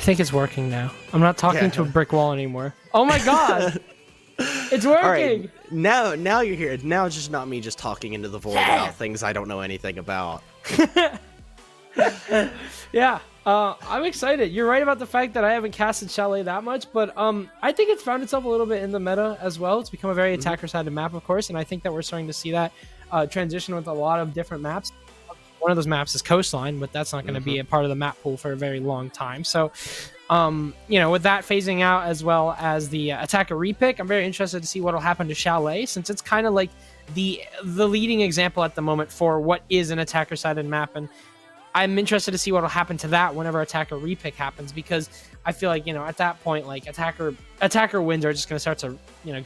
think it's working now. I'm not talking to a brick wall anymore. Oh my god! It's working! All right, now you're here. Now it's just not me just talking into the void about things I don't know anything about. Yeah, I'm excited. You're right about the fact that I haven't casted Chalet that much, but I think it's found itself a little bit in the meta as well. It's become a very attacker-sided map, of course, and I think that we're starting to see that transition with a lot of different maps. One of those maps is Coastline, but that's not going to be a part of the map pool for a very long time. So, with that phasing out as well as the attacker repick, I'm very interested to see what will happen to Chalet, since it's kind of like the leading example at the moment for what is an attacker-sided map, and I'm interested to see what will happen to that whenever attacker repick happens, because I feel like, at that point, like attacker wins are just going to start to,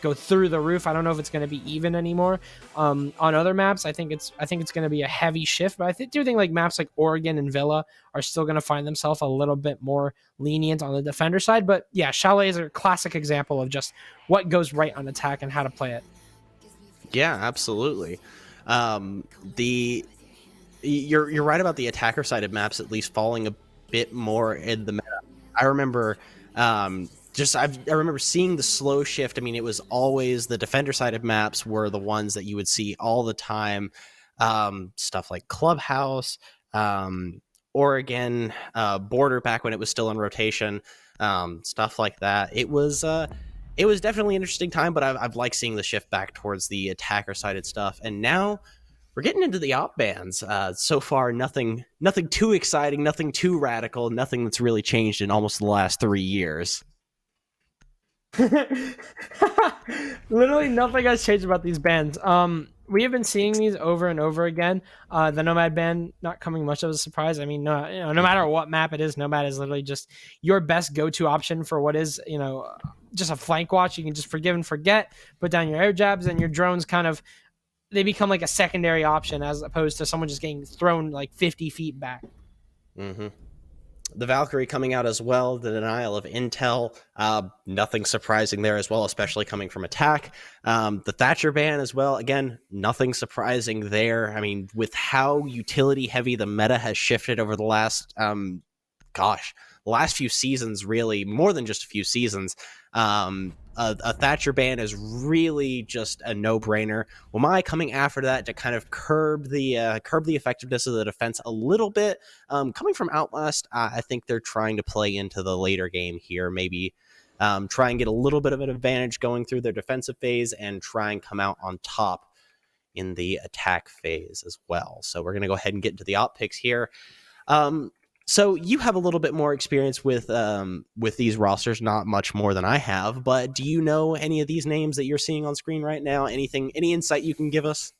go through the roof. I don't know if it's going to be even anymore. On other maps, I think it's going to be a heavy shift, but do think like maps like Oregon and Villa are still going to find themselves a little bit more lenient on the defender side. But yeah, Chalet is a classic example of just what goes right on attack and how to play it. Yeah, absolutely. You're right about the attacker-sided maps at least falling a bit more in the meta. I remember I remember seeing the slow shift. I mean, it was always the defender-sided maps were the ones that you would see all the time. Stuff like Clubhouse, Oregon, Border back when it was still in rotation, stuff like that. It was definitely an interesting time, but I've liked seeing the shift back towards the attacker-sided stuff, and now we're getting into the op bans. So far, nothing too exciting, nothing too radical, nothing that's really changed in almost the last 3 years. Literally nothing has changed about these bans. We have been seeing these over and over again. The Nomad ban not coming much of a surprise. I mean, no matter what map it is, Nomad is literally just your best go-to option for what is, just a flank watch. You can just forgive and forget, put down your air jabs, and your drones they become like a secondary option as opposed to someone just getting thrown like 50 feet back. Mm-hmm. The Valkyrie coming out as well, the denial of intel, nothing surprising there as well, especially coming from attack. The Thatcher ban as well, again, nothing surprising there. I mean, with how utility heavy the meta has shifted over the last, last few seasons, really, more than just a few seasons, a Thatcher ban is really just a no-brainer. Wamai coming after that to kind of curb the effectiveness of the defense a little bit. Coming from Outlast, I think they're trying to play into the later game here, maybe try and get a little bit of an advantage going through their defensive phase and try and come out on top in the attack phase as well. So we're going to go ahead and get into the op picks here. So you have a little bit more experience with these rosters, not much more than I have, but do you know any of these names that you're seeing on screen right now? Any insight you can give us?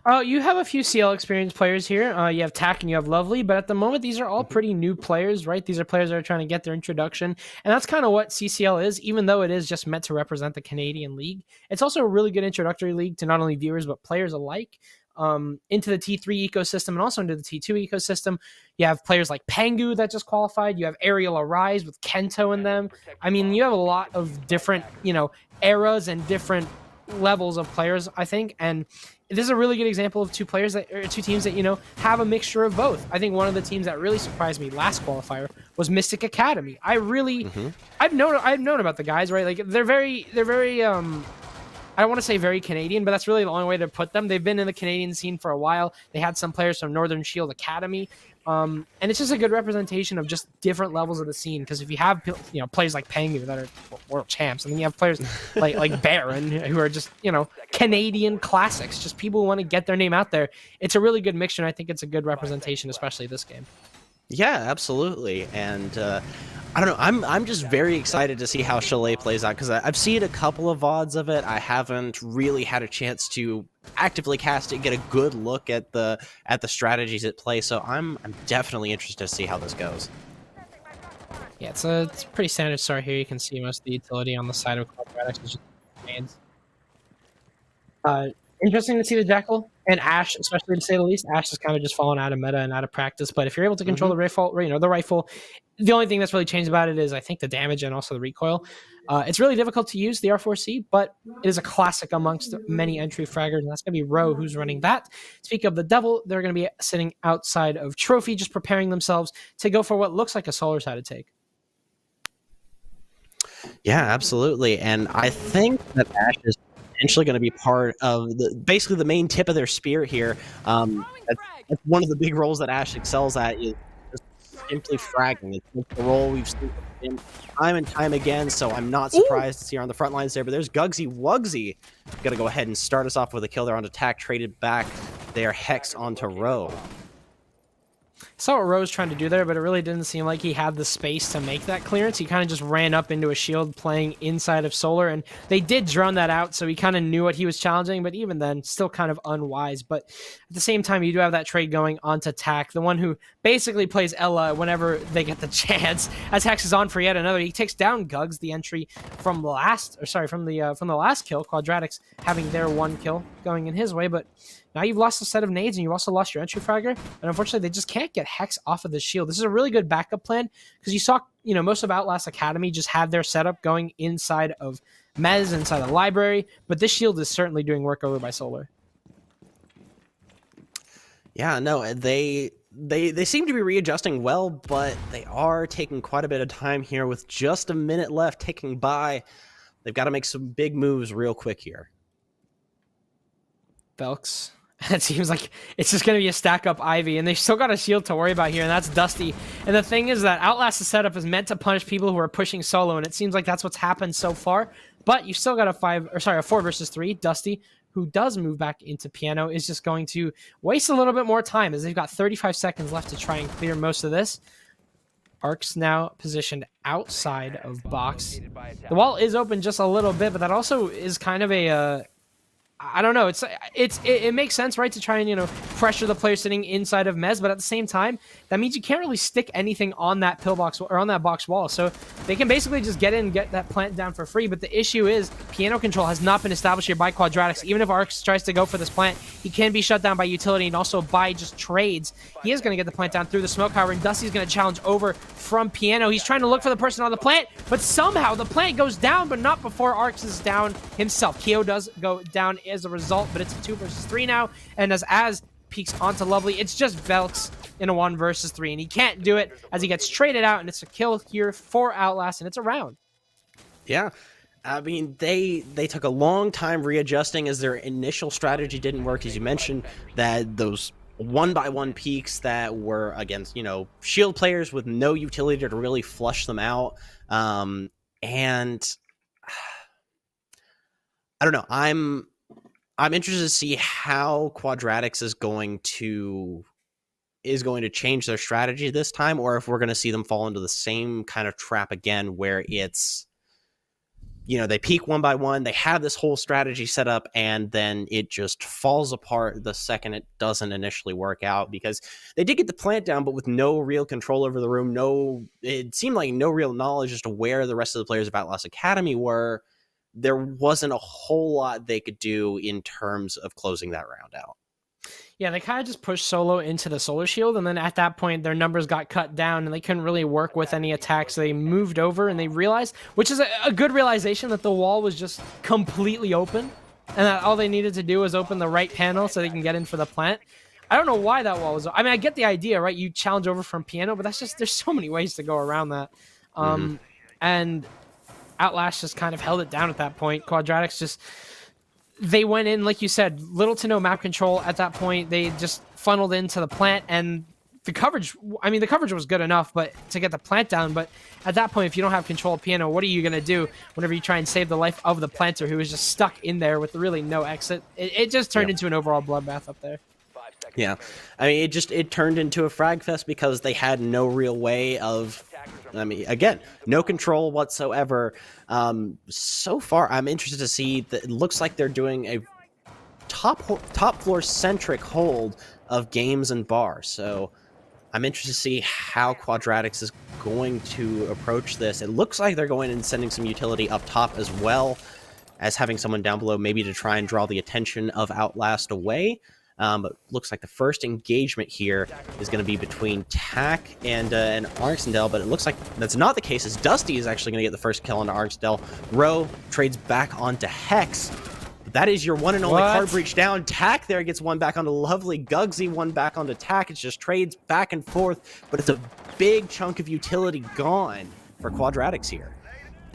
You have a few CL experienced players here. You have Tack and you have Lovely, but at the moment, these are all pretty new players, right? These are players that are trying to get their introduction, and that's kind of what CCL is, even though it is just meant to represent the Canadian League. It's also a really good introductory league to not only viewers, but players alike. Into the T3 ecosystem and also into the T2 ecosystem. You have players like Pangu that just qualified. You have Aerial Arise with Kento in them. I mean, you have a lot of different, eras and different levels of players, I think. And this is a really good example of two teams that, have a mixture of both. I think one of the teams that really surprised me last qualifier was Mystic Academy. I've known about the guys, right? Like they're very I don't want to say very Canadian, but that's really the only way to put them. They've been in the Canadian scene for a while. They had some players from Northern Shield Academy. And it's just a good representation of just different levels of the scene. Because if you have players like Pangu that are world champs, and then you have players like Baron who are just Canadian classics, just people who want to get their name out there. It's a really good mixture, and I think it's a good representation, especially this game. Yeah, absolutely. And I don't know, I'm just very excited to see how Chalet plays out, because I've seen a couple of VODs of it. I haven't really had a chance to actively cast it, get a good look at the strategies at play. So I'm definitely interested to see how this goes. Yeah, it's a pretty standard start here. You can see most of the utility on the side of Quadratics is just remains. Interesting to see the Jackal and Ashe, especially to say the least. Ashe has kind of just fallen out of meta and out of practice. But if you're able to control the rifle, the rifle, the only thing that's really changed about it is I think the damage and also the recoil. It's really difficult to use the R4C, but it is a classic amongst many entry fraggers, and that's going to be Roe who's running that. Speak of the Devil, they're going to be sitting outside of Trophy, just preparing themselves to go for what looks like a solar sided take. Yeah, absolutely. And I think that Ash is potentially going to be part of basically the main tip of their spear here. That's one of the big roles that Ash excels at is just simply fragging. It's the role we've seen from him time and time again. So I'm not Ooh. surprised to see her on the front lines there. But there's Gugsy Wugsy going to go ahead and start us off with a kill there on attack, traded back their Hex onto Row. Saw what Rose trying to do there, but it really didn't seem like he had the space to make that clearance. He kind of just ran up into a shield playing inside of Solar, and they did drone that out, so he kind of knew what he was challenging, but even then, still kind of unwise. But at the same time, you do have that trade going onto Tak, the one who basically plays Ella whenever they get the chance, as Hex is on for yet another. He takes down Gugs, the entry from the last kill, Quadratics having their one kill going in his way, but now you've lost a set of nades, and you've also lost your entry fragger, and unfortunately, they just can't get Hex off of the shield. This is a really good backup plan, because you saw, most of Outlast Academy just have their setup going inside of Mez, inside the library, but this shield is certainly doing work over by Solar. Yeah, no, they seem to be readjusting well, but they are taking quite a bit of time here with just a minute left ticking by. They've got to make some big moves real quick here. Belks. It seems like it's just going to be a stack up Ivy, and they still got a shield to worry about here, and that's Dusty. And the thing is that Outlast's setup is meant to punish people who are pushing solo, and it seems like that's what's happened so far. But you still got a 4 versus 3. Dusty, who does move back into Piano, is just going to waste a little bit more time, as they've got 35 seconds left to try and clear most of this. Arc's now positioned outside of box. The wall is open just a little bit, but that also is kind of a I don't know. It makes sense, right, to try and pressure the player sitting inside of Mez, but at the same time, that means you can't really stick anything on that pillbox or on that box wall. So they can basically just get in and get that plant down for free. But the issue is piano control has not been established here by Quadratics. Even if Arx tries to go for this plant, he can be shut down by utility and also by just trades. He is going to get the plant down through the smoke, however, and Dusty's going to challenge over from Piano. He's trying to look for the person on the plant, but somehow the plant goes down, but not before Arx is down himself. Keo does go down as a result, but it's a 2 versus 3 now, and as peeks onto Lovely, it's just Velks in a 1 versus 3, and he can't do it as he gets traded out, and it's a kill here for Outlast, and it's a round. Yeah, I mean, they took a long time readjusting as their initial strategy didn't work, as you mentioned, that those 1-by-1 peaks that were against, shield players with no utility to really flush them out, and I don't know, I'm interested to see how Quadratics is going to change their strategy this time, or if we're going to see them fall into the same kind of trap again, where it's, they peak 1-by-1, they have this whole strategy set up, and then it just falls apart the second it doesn't initially work out, because they did get the plant down, but with no real control over the room, it seemed like no real knowledge as to where the rest of the players of Outlast Academy were. There wasn't a whole lot they could do in terms of closing that round out. Yeah, they kind of just pushed Solo into the Solar Shield, and then at that point, their numbers got cut down, and they couldn't really work with any attacks. So they moved over, and they realized, which is a good realization, that the wall was just completely open, and that all they needed to do was open the right panel so they can get in for the plant. I don't know why that wall was. I mean, I get the idea, right? You challenge over from Piano, but there's so many ways to go around that. And Outlast just kind of held it down at that point. Quadratics they went in, like you said, little to no map control at that point. They just funneled into the plant, and the coverage was good enough, but to get the plant down. But at that point, if you don't have control of Piano, what are you going to do whenever you try and save the life of the planter, who is just stuck in there with really no exit? It just turned into an overall bloodbath up there. Yeah, I mean, it turned into a frag fest because they had no real way of, again, no control whatsoever. So far, I'm interested to see that it looks like they're doing a top floor centric hold of games and bars. So I'm interested to see how Quadratics is going to approach this. It looks like they're going and sending some utility up top as well as having someone down below, maybe to try and draw the attention of Outlast away. But looks like the first engagement here is going to be between Tak and Arxendel, but it looks like that's not the case, as Dusty is actually going to get the first kill onto Arxendel. Row trades back onto Hex. That is your one and only card breach down. Tak there gets one back onto Lovely. Gugsy one back onto Tak. It's just trades back and forth, but it's a big chunk of utility gone for Quadratics here.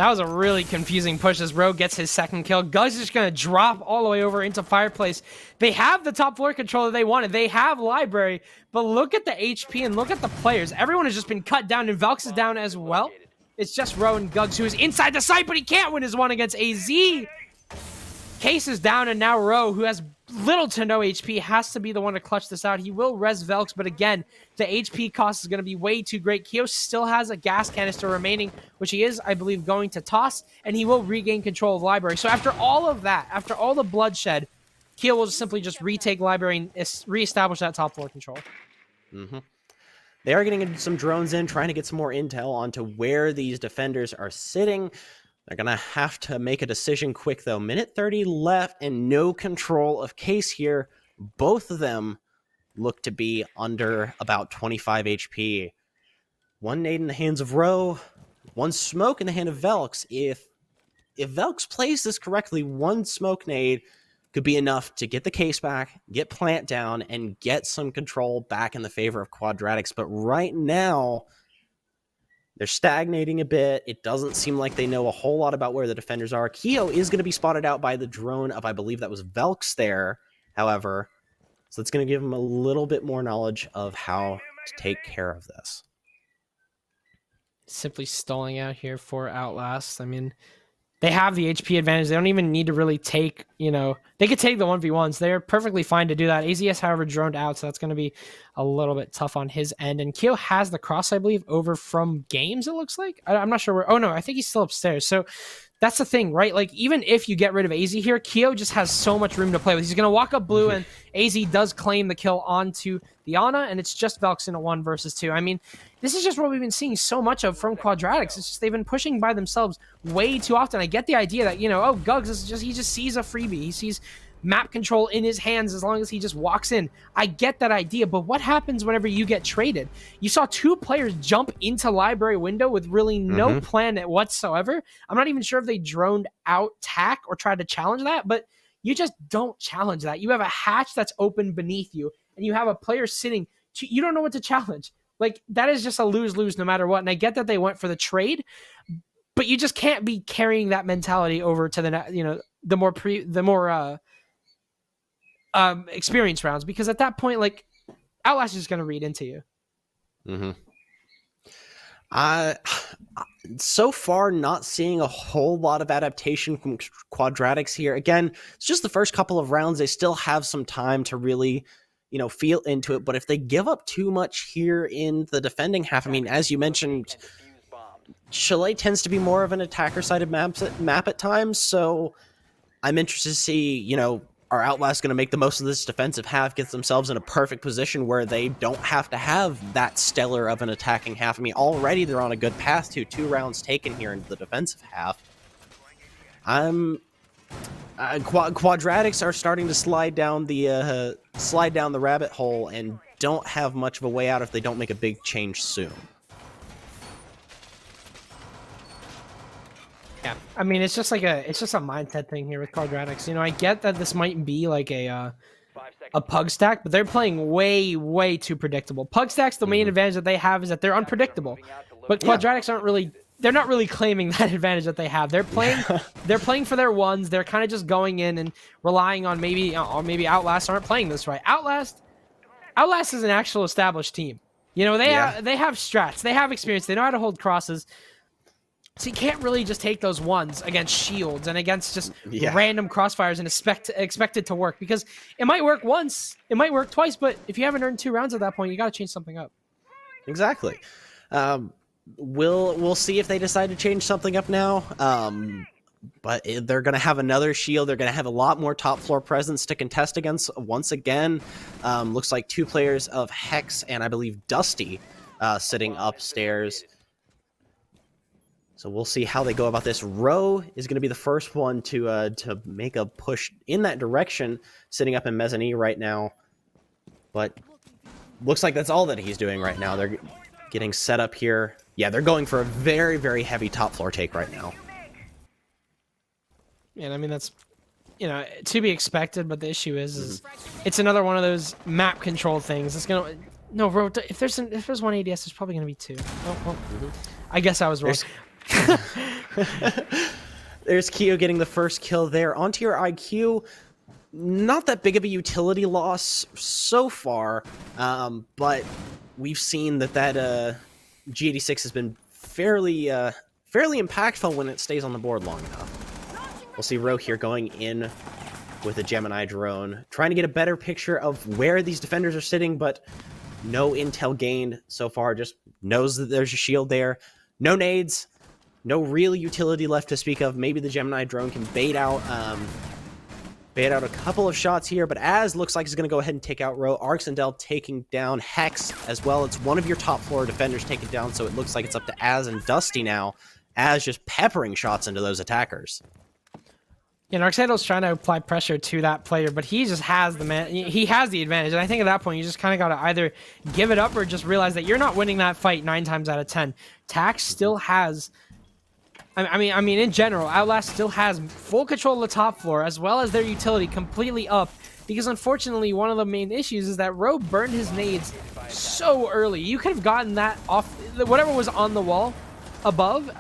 That was a really confusing push as Rogue gets his second kill. Guz is just going to drop all the way over into Fireplace. They have the top floor controller they wanted. They have Library, but look at the HP and look at the players. Everyone has just been cut down, and Velx is down as well. It's just Ro and Gugs who is inside the site, but he can't win his one against AZ. Case is down, and now Ro, who has little to no HP, has to be the one to clutch this out. He will res Velx, but again, the HP cost is going to be way too great. Keo still has a gas canister remaining, which he is, I believe, going to toss, and he will regain control of Library. So after all of that, after all the bloodshed, Keo will simply just retake Library and reestablish that top floor control. They are getting some drones in, trying to get some more intel onto where these defenders are sitting. They're going to have to make a decision quick, though. Minute 30 left and no control of Case here. Both of them look to be under about 25 HP. One nade in the hands of Ro, one smoke in the hand of Velx. If Velx plays this correctly, one smoke nade could be enough to get the Case back, get Plant down, and get some control back in the favor of Quadratics. But right now, they're stagnating a bit. It doesn't seem like they know a whole lot about where the defenders are. Keo is going to be spotted out by the drone of, I believe that was Velx there, however. So it's going to give him a little bit more knowledge of how to take care of this. Simply stalling out here for Outlast. I mean, they have the HP advantage. They don't even need to really take, they could take the 1v1s. They're perfectly fine to do that. AZS, however, droned out, so that's going to be a little bit tough on his end. And Keo has the cross, I believe, over from Games, it looks like. I'm not sure where. Oh, no, I think he's still upstairs. So that's the thing, right? Like, even if you get rid of AZ here, Keo just has so much room to play with. He's going to walk up blue, and AZ does claim the kill onto the Ana, and it's just Velx in a 1 versus 2. I mean, this is just what we've been seeing so much of from Quadratics. It's just they've been pushing by themselves way too often. I get the idea that, oh, Gugs is just, he just sees a freebie. He sees map control in his hands as long as he just walks in. I get that idea, but what happens whenever you get traded? You saw 2 players jump into Library window with really no plan whatsoever. I'm not even sure if they droned out tack or tried to challenge that, but you just don't challenge that. You have a hatch that's open beneath you, and you have a player sitting. You don't know what to challenge. Like, that is just a lose-lose no matter what. And I get that they went for the trade, but you just can't be carrying that mentality over to the more experienced rounds, because at that point, like, Outlast is just going to read into you. So far, not seeing a whole lot of adaptation from Quadratics here. Again, it's just the first couple of rounds. They still have some time to really, feel into it. But if they give up too much here in the defending half, I mean, as you mentioned, Chalet tends to be more of an attacker-sided map at times. So I'm interested to see, are Outlast going to make the most of this defensive half, get themselves in a perfect position where they don't have to have that stellar of an attacking half. I mean, already they're on a good path to 2 rounds taken here into the defensive half. Quadratics are starting to slide down the rabbit hole and don't have much of a way out if they don't make a big change soon. Yeah, I mean, it's just a mindset thing here with Quadratics. I get that this might be like a pug stack, but they're playing way too predictable. Pug stacks, the main advantage that they have is that they're unpredictable, but Quadratics they're not really claiming that advantage that they have. They're playing for their ones. They're kind of just going in and relying on maybe Outlast aren't playing this right. Outlast is an actual established team. They have strats, they have experience, they know how to hold crosses. So you can't really just take those ones against shields and against just random crossfires and expect it to work, because it might work once, it might work twice, but if you haven't earned 2 rounds at that point, you got to change something up. Exactly. We'll see if they decide to change something up now. But they're going to have another shield. They're going to have a lot more top floor presence to contest against once again. Looks like 2 players of Hex and I believe Dusty sitting upstairs. So we'll see how they go about this. Ro is going to be the first one to make a push in that direction, sitting up in mezzanine right now. But looks like that's all that he's doing right now. They're getting set up here. Yeah, they're going for a very, very heavy top floor take right now. And I mean, that's, to be expected, but the issue is it's another one of those map control things. It's going to... No, Ro, if there's one ADS, there's probably going to be 2. I guess I was wrong. There's Keo getting the first kill there. Onto your IQ. Not that big of a utility loss so far, but we've seen that G86 has been fairly impactful when it stays on the board long enough. We'll see Ro here going in with a Gemini drone, trying to get a better picture of where these defenders are sitting, but no intel gained so far. Just knows that there's a shield there. No nades, no real utility left to speak of. Maybe the Gemini drone can bait out a couple of shots here, but Az looks like he's going to go ahead and take out Ro. Arxendel taking down Hex as well. It's one of your top floor defenders taken down, so it looks like it's up to Az and Dusty now. Az just peppering shots into those attackers. Yeah, Arxendel's trying to apply pressure to that player, but he just has he has the advantage. And I think at that point, you just kind of got to either give it up or just realize that you're not winning that fight 9 times out of 10. Tax still has... I mean, in general, Outlast still has full control of the top floor as well as their utility completely up. Because unfortunately, one of the main issues is that Ro burned his nades so early. You could have gotten that off, whatever was on the wall above,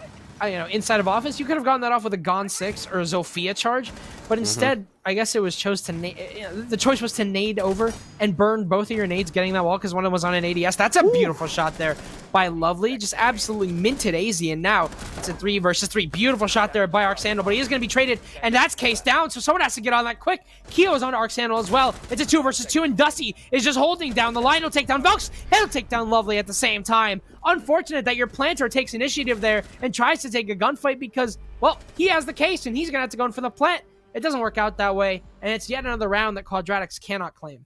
inside of office. You could have gotten that off with a Gone 6 or a Zofia charge, but instead, I guess it was the choice was to nade over and burn both of your nades getting that wall because one of them was on an ADS. That's a beautiful shot there by Lovely. Just absolutely minted AZ, and now it's a 3 versus 3. Beautiful shot there by Arxandel, but he is going to be traded, and that's case down, so someone has to get on that quick. Keo is on Arxandel as well. It's a 2 versus 2, and Dusty is just holding down the line. He'll take down Velks. He'll take down Lovely at the same time. Unfortunate that your planter takes initiative there and tries to take a gunfight because, well, he has the case, and he's going to have to go in for the plant. It doesn't work out that way, and it's yet another round that Quadratics cannot claim.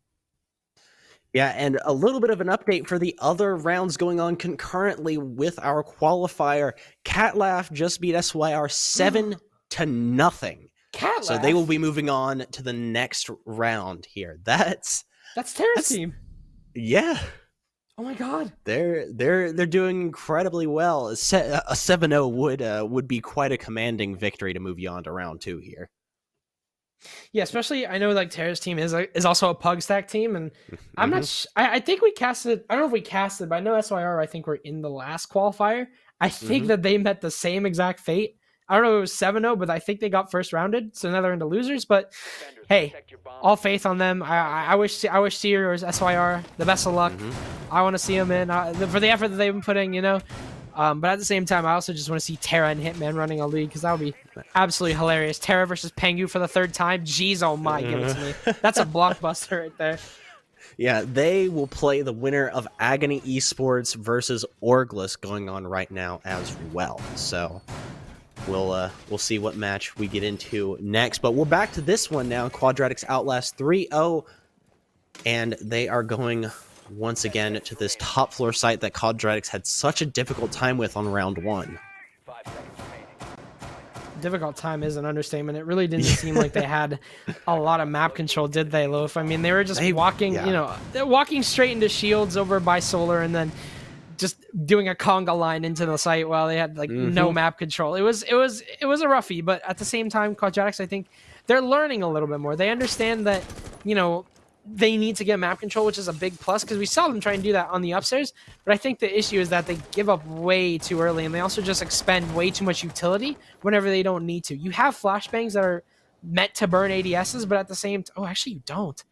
Yeah, and a little bit of an update for the other rounds going on concurrently with our qualifier. Catlaugh just beat SYR 7-0. Catlaugh? So they will be moving on to the next round here. That's Terra's team. Yeah. Oh my god. They're doing incredibly well. A 7-0 would be quite a commanding victory to move you on to round 2 here. Yeah, especially I know like Terra's team is also a pug stack team, and I'm not. I think we casted. I don't know if we casted, but I know SYR. I think we're in the last qualifier. I think that they met the same exact fate. I don't know if it was 7-0, but I think they got first rounded, so now they're into losers. But hey, all faith on them. I wish Seer or SYR the best of luck. I want to see them in for the effort that they've been putting. But at the same time, I also just want to see Terra and Hitman running a league because that would be absolutely hilarious. Terra versus Pengu for the 3rd time. Jeez, oh my, give it to me. That's a blockbuster right there. Yeah, they will play the winner of Agony Esports versus Orgless going on right now as well. So we'll see what match we get into next. But we're back to this one now. Quadratics Outlast 3-0, and they are going once again to this top floor site that Quadratics had such a difficult time with on round 1. Difficult time is an understatement. It really didn't seem like they had a lot of map control, did they, Loaf? I mean, they were just walking, they're walking straight into shields over by Solar and then just doing a conga line into the site while they had no map control. It was a roughie, but at the same time, Quadratics, I think they're learning a little bit more. They understand that, they need to get map control, which is a big plus because we saw them try and do that on the upstairs. But I think the issue is that they give up way too early, and they also just expend way too much utility whenever they don't need to. You have flashbangs that are meant to burn ADSs, but at the same time, actually you don't.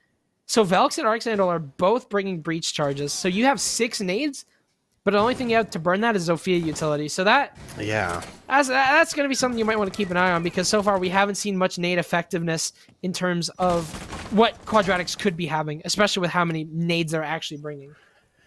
So Velks and Arxandel are both bringing breach charges. So you have 6 nades, but the only thing you have to burn that is Zofia utility. So that's going to be something you might want to keep an eye on because so far we haven't seen much nade effectiveness in terms of what Quadratics could be having, especially with how many nades they're actually bringing.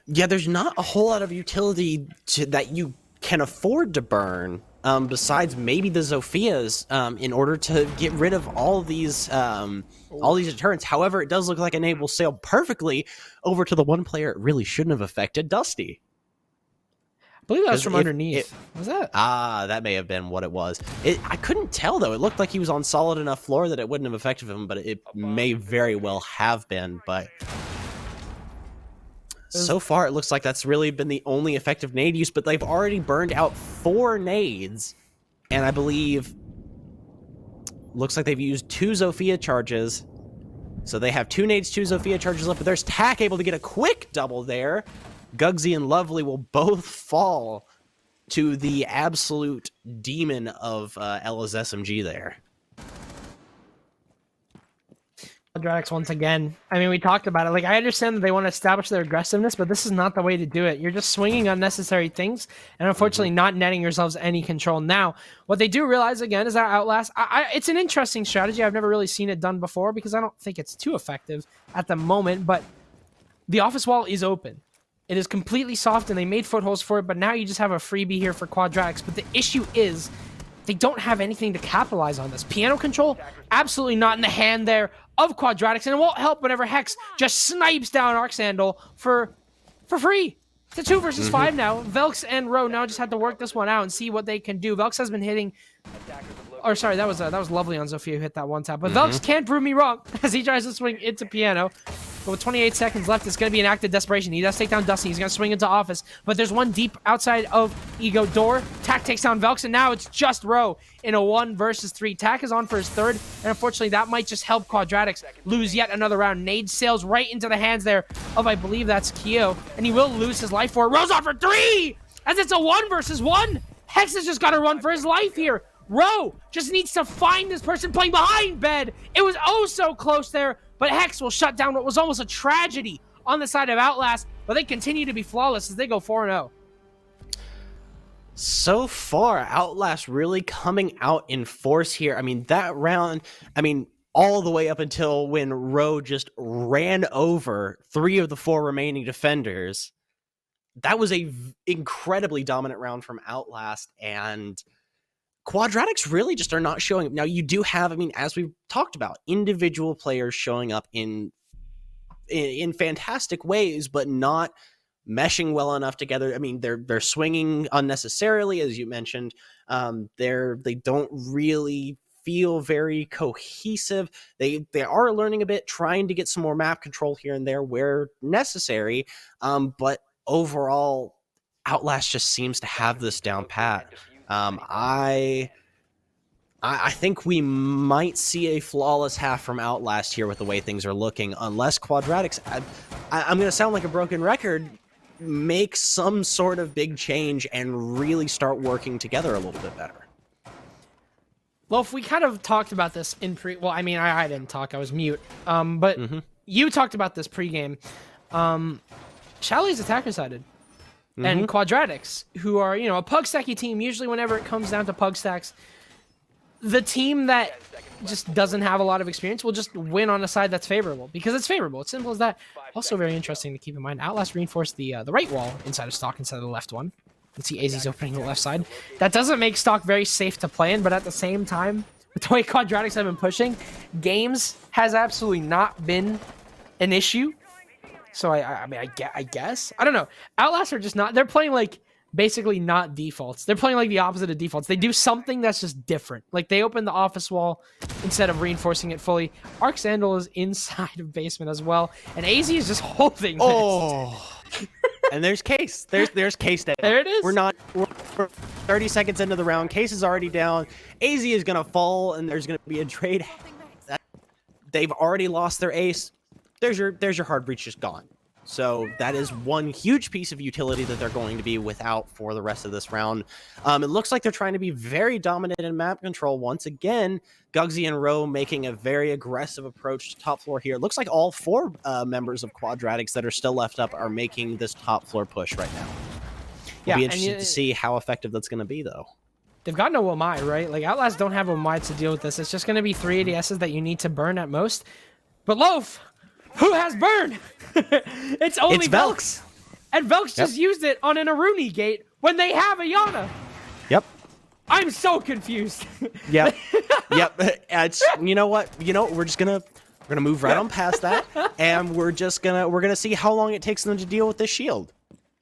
Yeah, there's not a whole lot of utility that you can afford to burn besides maybe the Zofias in order to get rid of all these deterrents. However, it does look like a nade will sail perfectly over to the one player it really shouldn't have affected, Dusty. I believe that was from underneath. Was that? That may have been what it was. I couldn't tell, though. It looked like he was on solid enough floor that it wouldn't have affected him, but it may very well have been. But so far, it looks like that's really been the only effective nade use, but they've already burned out 4 nades, and I believe looks like they've used 2 Zofia charges. So they have 2 nades, 2 Zofia charges left, but there's Tack able to get a quick double there. Gugsy and Lovely will both fall to the absolute demon of Ella's SMG there. Quadratics once again. I mean, we talked about it. Like, I understand that they want to establish their aggressiveness, but this is not the way to do it. You're just swinging unnecessary things and unfortunately not netting yourselves any control. Now, what they do realize, again, is that Outlast, it's an interesting strategy. I've never really seen it done before because I don't think it's too effective at the moment, but the office wall is open. It is completely soft, and they made footholds for it, but now you just have a freebie here for Quadratics. But the issue is they don't have anything to capitalize on this. Piano control, absolutely not in the hand there of Quadratics, and it won't help whenever Hex just snipes down Arcsandal for free. It's a 2 versus 5 now. Velx and Ro now just have to work this one out and see what they can do. Velx has been hitting... Or sorry, that was lovely on Zofia who hit that one tap. But Velx can't prove me wrong as he tries to swing into Piano. But with 28 seconds left, it's going to be an act of desperation. He does take down Dusty. He's going to swing into Office. But there's one deep outside of Ego door. Tak takes down Velx, and now it's just Ro in a 1 versus 3. Tak is on for his third, and unfortunately, that might just help Quadratics lose yet another round. Nade sails right into the hands there of, I believe that's Keo, and he will lose his life for it. Ro's on for 3, as it's a 1 versus 1. Hex has just got to run for his life here. Ro just needs to find this person playing behind bed. It was oh so close there, but Hex will shut down what was almost a tragedy on the side of Outlast, but they continue to be flawless as they go 4-0. So far, Outlast really coming out in force here. I mean, that round, all the way up until when Ro just ran over 3 of the 4 remaining defenders. That was a incredibly dominant round from Outlast, and Quadratics really just are not showing up. Now, you do have, as we've talked about, individual players showing up in fantastic ways, but not meshing well enough together. They're swinging unnecessarily, as you mentioned. They don't really feel very cohesive. They are learning a bit, trying to get some more map control here and there where necessary. But overall, Outlast just seems to have this down pat. I think we might see a flawless half from Outlast here with the way things are looking, unless Quadratics, I'm going to sound like a broken record, make some sort of big change and really start working together a little bit better. Well, if we kind of talked about this in I didn't talk, I was mute. But you talked about this pregame. Shalley's attacker-sided. And Quadratics, who are, a pug-stacky team, usually whenever it comes down to pug stacks, the team that just doesn't have a lot of experience will just win on a side that's favorable, because it's favorable. It's simple as that. Also very interesting to keep in mind, Outlast reinforced the right wall inside of Stock instead of the left one. You can see AZ's opening the left side. That doesn't make Stock very safe to play in, but at the same time, with the way Quadratics have been pushing, games has absolutely not been an issue. So I guess. I don't know. Outlast are just not... They're playing like basically not defaults. They're playing like the opposite of defaults. They do something that's just different. Like they open the office wall instead of reinforcing it fully. Arcsandal is inside of basement as well. And AZ is just holding this. Oh. And there's Case. There's Case down. There it is. We're 30 seconds into the round. Case is already down. AZ is going to fall, and there's going to be a trade. They've already lost their ace. There's your hard breach just gone. So that is one huge piece of utility that they're going to be without for the rest of this round. It looks like they're trying to be very dominant in map control once again. Gugsy and Ro making a very aggressive approach to top floor here. It looks like all 4 members of Quadratics that are still left up are making this top floor push right now. It'll be interesting to see how effective that's going to be, though. They've got no Omai, right? Like Outlast don't have Omai to deal with this. It's just going to be 3 ADSs that you need to burn at most. But Loaf, who has burn? It's Velx. And Velx just used it on an Aruni gate when they have a Yana. Yep. I'm so confused. Yep. It's, you know what? We're gonna move right on past that, and we're gonna see how long it takes them to deal with this shield.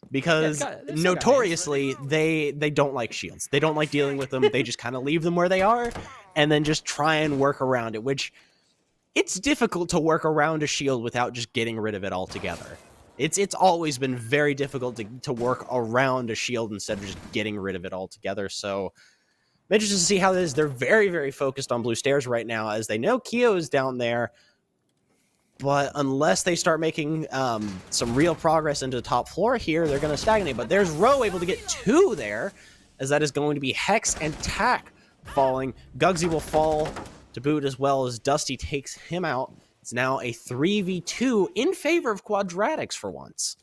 Because notoriously, they don't like shields. They don't like dealing with them. They just kind of leave them where they are, and then just try and work around it, which... It's difficult to work around a shield without just getting rid of it altogether. It's always been very difficult to work around a shield instead of just getting rid of it altogether. So I'm interested to see how this is. They're very, very focused on blue stairs right now, as they know Keo is down there. But unless they start making some real progress into the top floor here, they're going to stagnate. But there's Ro able to get 2 there. as that is going to be Hex and Tack falling. Gugsy will fall to boot as well as Dusty takes him out. It's now a 3v2 in favor of Quadratics for once.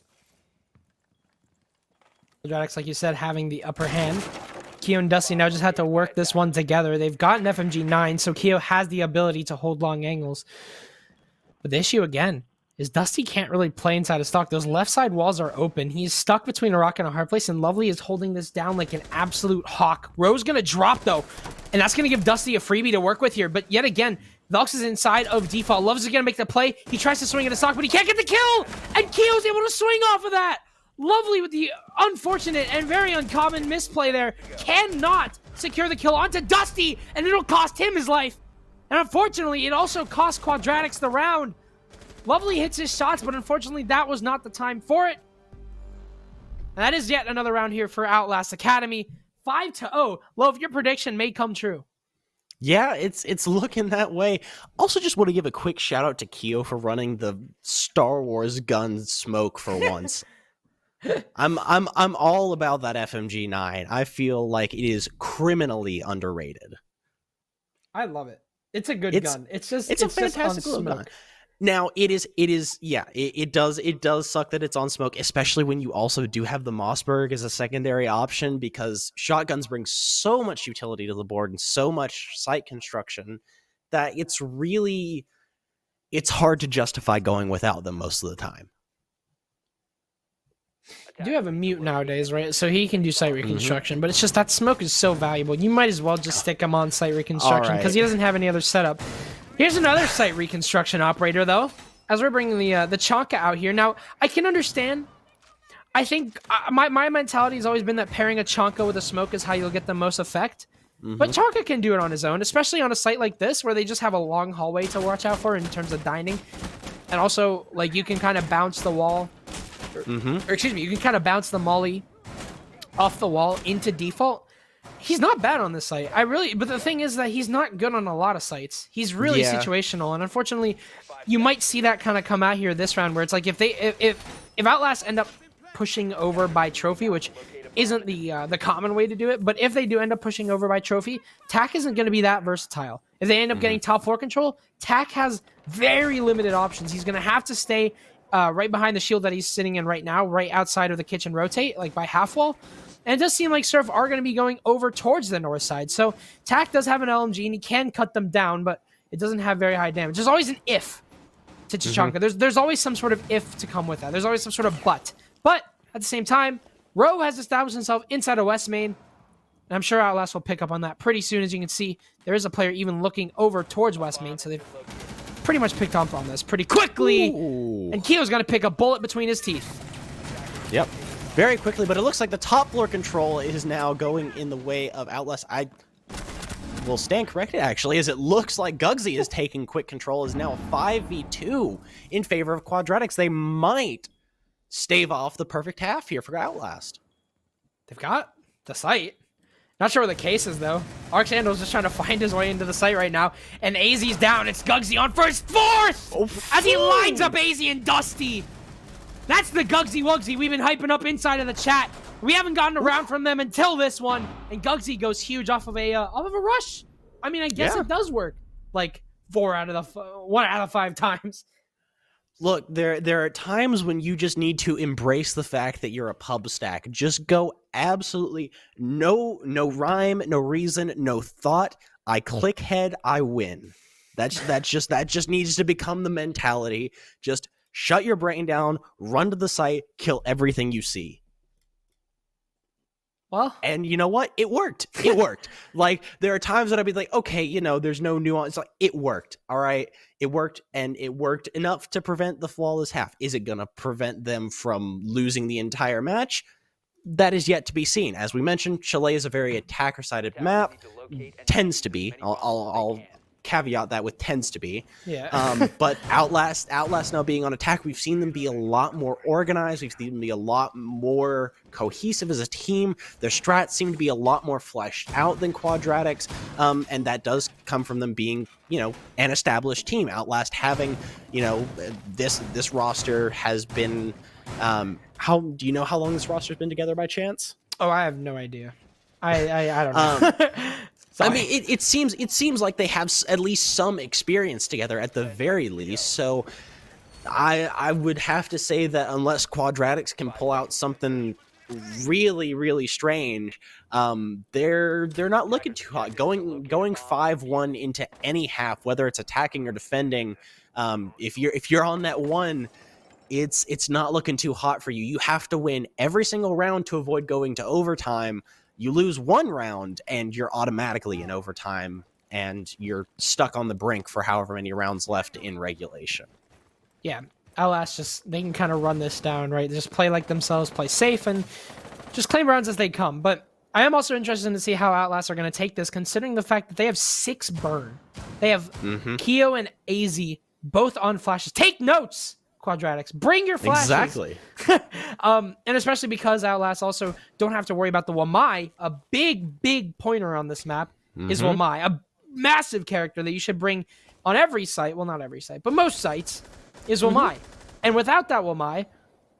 Quadratics, like you said, having the upper hand. Keo and Dusty now just have to work this one together. They've got an FMG9, so Keo has the ability to hold long angles. But the issue, again, is Dusty can't really play inside of stock. Those left side walls are open. He's stuck between a rock and a hard place, and Lovely is holding this down like an absolute hawk. Ro's going to drop, though, and that's going to give Dusty a freebie to work with here. But yet again, Velx is inside of default. Loves is going to make the play. He tries to swing at a stock, but he can't get the kill, and Keo's able to swing off of that. Lovely with the unfortunate and very uncommon misplay there. Cannot secure the kill onto Dusty, and it'll cost him his life. And unfortunately, it also cost Quadratics the round. Lovely hits his shots, but unfortunately, that was not the time for it. And that is yet another round here for Outlast Academy. 5-0. Love, your prediction may come true. Yeah, it's looking that way. Also, just want to give a quick shout out to Keo for running the Star Wars gun smoke for once. I'm all about that FMG9. I feel like it is criminally underrated. I love it. It's a good gun. It's a fantastic little gun. Now it does suck that it's on smoke, especially when you also do have the Mossberg as a secondary option, because shotguns bring so much utility to the board and so much site construction that it's hard to justify going without them most of the time. You do have a mute nowadays, right? So he can do site reconstruction, but it's just that smoke is so valuable. You might as well just stick him on site reconstruction because he doesn't have any other setup. Here's another site reconstruction operator, though, as we're bringing the Chonka out here. Now, I can understand. I think my mentality has always been that pairing a Chonka with a smoke is how you'll get the most effect. But Chonka can do it on his own, especially on a site like this where they just have a long hallway to watch out for in terms of dining. And also, like, you can kind of bounce the wall. Or excuse me, you can kind of bounce the molly off the wall into default. He's not bad on this site. But the thing is that he's not good on a lot of sites. He's really situational, and unfortunately, you might see that kind of come out here this round, where it's like if Outlast end up pushing over by trophy, which isn't the common way to do it, but if they do end up pushing over by trophy, Tack isn't going to be that versatile. If they end up getting top 4 control, Tack has very limited options. He's going to have to stay right behind the shield that he's sitting in right now, right outside of the kitchen rotate, like by half wall. And it does seem like Surf are going to be going over towards the north side. So Tack does have an LMG, and he can cut them down, but it doesn't have very high damage. There's always an if to Tachanka. There's always some sort of if to come with that. There's always some sort of but. But at the same time, Ro has established himself inside of West Main, and I'm sure Outlast will pick up on that pretty soon. As you can see, there is a player even looking over towards West Main, so they've pretty much picked up on this pretty quickly. Ooh. And Keo's going to pick a bullet between his teeth. Yep. Very quickly, but it looks like the top floor control is now going in the way of Outlast. I will stand corrected, actually, as it looks like Gugsy is taking quick control. Is now a 5v2 in favor of Quadratics. They might stave off the perfect half here for Outlast. They've got the site. Not sure where the case is, though. Archandel's just trying to find his way into the site right now. And AZ's down. It's Gugsy on first fourth! As he lines up AZ and Dusty. That's the Gugsy Wugsy we've been hyping up inside of the chat. We haven't gotten around from them until this one. And Gugsy goes huge off of a rush. I mean, I guess it does work. Like 1 out of 5 times. Look, there are times when you just need to embrace the fact that you're a pub stack. Just go absolutely no rhyme, no reason, no thought. I click head, I win. That just needs to become the mentality. Just shut your brain down, run to the site, kill everything you see. Well, and you know what? It worked. It worked. Like, there are times that I'd be like, okay, there's no nuance. It's like, it worked. All right. It worked, and it worked enough to prevent the flawless half. Is it going to prevent them from losing the entire match? That is yet to be seen. As we mentioned, Chile is a very attacker-sided map. Tends to be. I'll caveat that with tends to be. Yeah. But Outlast now being on attack, we've seen them be a lot more organized. We've seen them be a lot more cohesive as a team. Their strats seem to be a lot more fleshed out than Quadratics. And that does come from them being, an established team. Outlast having, this roster has been, do you know how long this roster's been together by chance? Oh, I have no idea. I don't Um, know. I Sorry. mean, it seems like they have at least some experience together at the very least. So I would have to say that unless Quadratics can pull out something really strange, they're not looking too hot. Going 5-1 into any half, whether it's attacking or defending, if you're on that one, it's not looking too hot for you. You have to win every single round to avoid going to overtime. You lose one round and you're automatically in overtime, and you're stuck on the brink for however many rounds left in regulation. Yeah, Outlast they can kind of run this down, right? They just play like themselves, play safe, and just claim rounds as they come. But I am also interested to see how Outlast are going to take this, considering the fact that they have 6 burn. They have Keo and AZ both on flashes. Take notes, Quadratics. Bring your flashes. Exactly. And especially because Outlast also don't have to worry about the Wamai. A big pointer on this map is Wamai, a massive character that you should bring on every site. Well, not every site, but most sites is Wamai. And without that Wamai,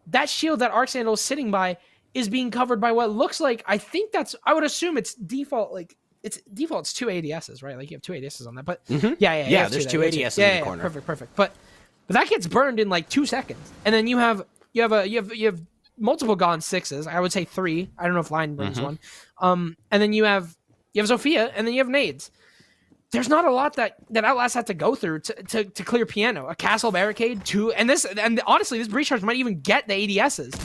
that shield that Arcsandal is sitting by is being covered by what looks like, I would assume it's default, like, it's 2 ADSs, right? Like, you have 2 ADSs on that, but yeah, there's 2 ADSs in the corner. Perfect. But that gets burned in like 2 seconds. And then you have multiple gone 6s. I would say 3. I don't know if Line brings one. And then you have Sophia, and then you have nades. There's not a lot that Outlast had to go through to clear Piano. A castle barricade, 2, and honestly, this breach charge might even get the ADSs.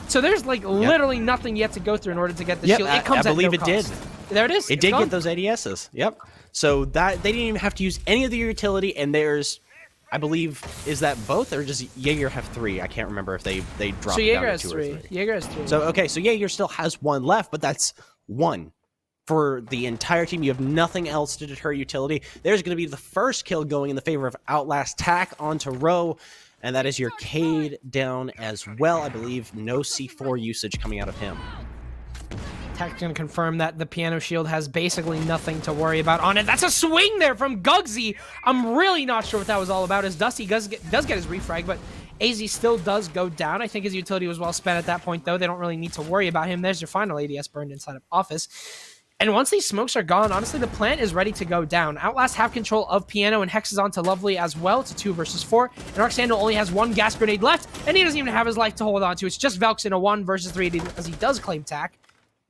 So there's like literally nothing you have to go through in order to get the shield. It comes I believe at no it cost. did. There it is. It did get those ADSs. Yep. So that they didn't even have to use any of the utility, and there's, I believe, is that both, or does Jaeger have 3? I can't remember if they dropped so it Jaeger down has to 2 3. or 3. Jaeger has 3. So okay, so Jaeger still has 1 left, but that's 1 for the entire team. You have nothing else to deter utility. There's going to be the first kill going in the favor of Outlast. Tack onto Row, and that is your Cade down as well. I believe no C4 usage coming out of him. Tack's going to confirm that the Piano shield has basically nothing to worry about on it. That's a swing there from Gugsy. I'm really not sure what that was all about, as Dusty does get his refrag, but AZ still does go down. I think his utility was well spent at that point, though. They don't really need to worry about him. There's your final ADS burned inside of Office. And once these smokes are gone, honestly, the plant is ready to go down. Outlast have control of Piano and hexes onto Lovely as well to 2 versus 4. And Arcsandal only has 1 gas grenade left, and he doesn't even have his life to hold on to. It's just Velx in a 1 versus 3 as he does claim Tack.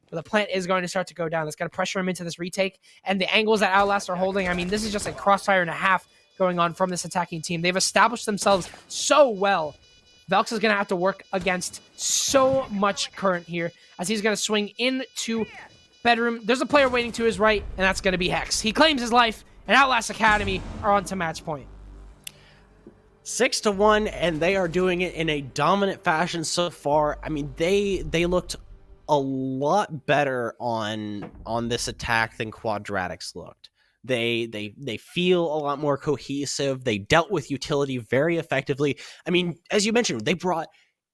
But the plant is going to start to go down. That's going to pressure him into this retake. And the angles that Outlast are holding, I mean, this is just a crossfire and a half going on from this attacking team. They've established themselves so well. Velx is going to have to work against so much current here as he's going to swing into bedroom. There's a player waiting to his right, and that's going to be Hex. He claims his life, and Outlast Academy are on to match point. 6-1, and they are doing it in a dominant fashion so far. I mean, they looked a lot better on this attack than Quadratics looked. They feel a lot more cohesive. They dealt with utility very effectively. I mean, as you mentioned, they brought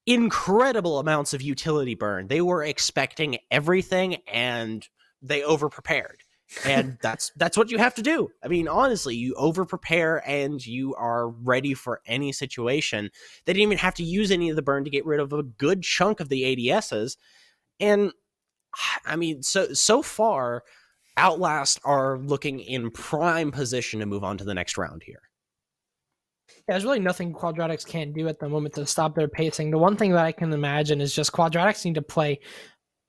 incredible amounts of utility burn. They were expecting everything, and they overprepared. And that's what you have to do. I mean, honestly, you overprepare and you are ready for any situation. They didn't even have to use any of the burn to get rid of a good chunk of the ADSs. And I mean, so far, Outlast are looking in prime position to move on to the next round here. Yeah, there's really nothing Quadratics can do at the moment to stop their pacing. The one thing that I can imagine is just Quadratics need to play,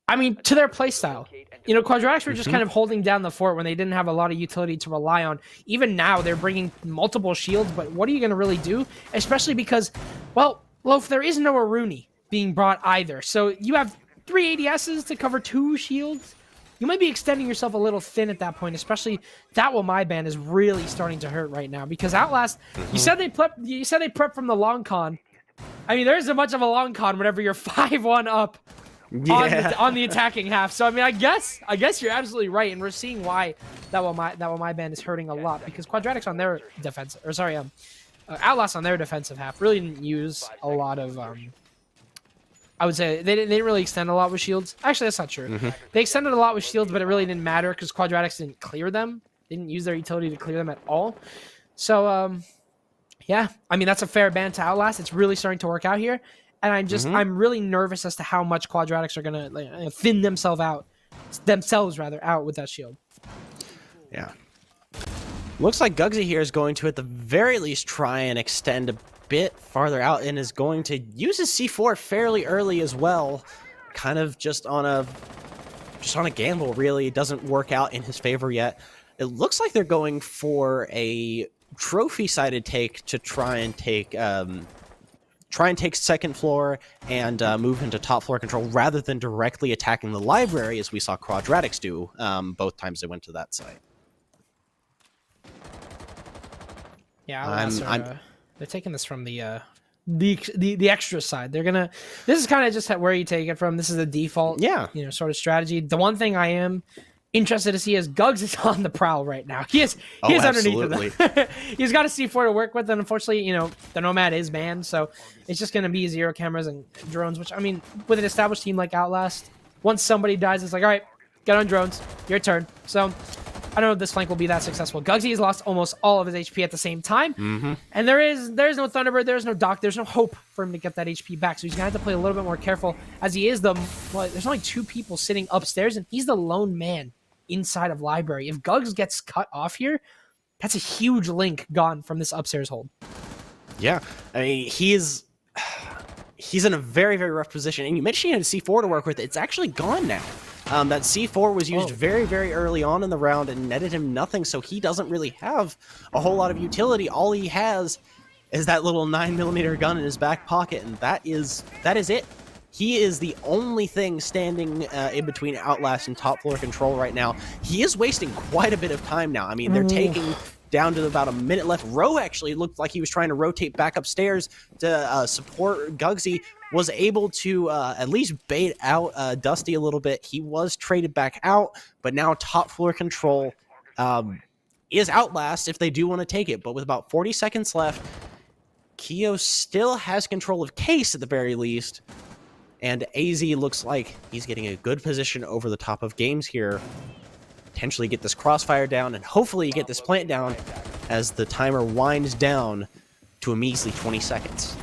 I mean, to their play style. You know, Quadratics were just kind of holding down the fort when they didn't have a lot of utility to rely on. Even now, they're bringing multiple shields, but what are you going to really do? Especially because, well, Loaf, there is no Aruni being brought either. So you have 3 ADSs to cover 2 shields. You might be extending yourself a little thin at that point, especially that my band is really starting to hurt right now because Outlast, you said they prep from the long con. I mean, there isn't much of a long con whenever you're 5-1 up on the attacking half. So I mean, I guess you're absolutely right, and we're seeing why that my band is hurting a lot because Quadratics on their defense, or sorry, Outlast on their defensive half really didn't use a lot of I would say they didn't really extend a lot with shields. Actually, that's not true. They extended a lot with shields, but it really didn't matter because Quadratics didn't clear them. They didn't use their utility to clear them at all. So, yeah, I mean, that's a fair ban to Outlast. It's really starting to work out here. And I'm really nervous as to how much Quadratics are going to thin themselves out themselves rather out with that shield. Yeah. Looks like Gugsy here is going to, at the very least, try and extend a bit farther out and is going to use his C4 fairly early as well. Kind of just on a gamble, really. It doesn't work out in his favor yet. It looks like they're going for a trophy-sided take to try and take second floor and move into top floor control rather than directly attacking the library, as we saw Quadratics do both times they went to that site. Yeah, they're taking this from the extra side. They're gonna. This is kind of just where you take it from. This is the default, sort of strategy. The one thing I am interested to see is Gugs is on the prowl right now. He is underneath of them. He's got a C4 to work with, and unfortunately, the Nomad is banned, so it's just gonna be zero cameras and drones. Which, I mean, with an established team like Outlast, once somebody dies, it's like, all right, get on drones, your turn. So I don't know if this flank will be that successful. Gugsy has lost almost all of his HP at the same time. And there is no Thunderbird, there's no Doc, there's no hope for him to get that HP back. So he's going to have to play a little bit more careful, as he is there's only 2 people sitting upstairs, and he's the lone man inside of library. If Gugs gets cut off here, that's a huge link gone from this upstairs hold. Yeah, I mean, he's in a very, very rough position. And you mentioned he had a C4 to work with. It's actually gone now. That C4 was used very, very early on in the round and netted him nothing, so he doesn't really have a whole lot of utility. All he has is that little 9mm gun in his back pocket, and that is it. He is the only thing standing in between Outlast and top floor control right now. He is wasting quite a bit of time now. I mean, they're taking down to about a minute left. Rowe actually looked like he was trying to rotate back upstairs to support Gugsy. Was able to at least bait out Dusty a little bit. He was traded back out, but now top floor control is Outlast if they do want to take it. But with about 40 seconds left, Keo still has control of Case at the very least. And AZ looks like he's getting a good position over the top of games here. Potentially get this crossfire down and hopefully get this plant down as the timer winds down to a measly 20 seconds.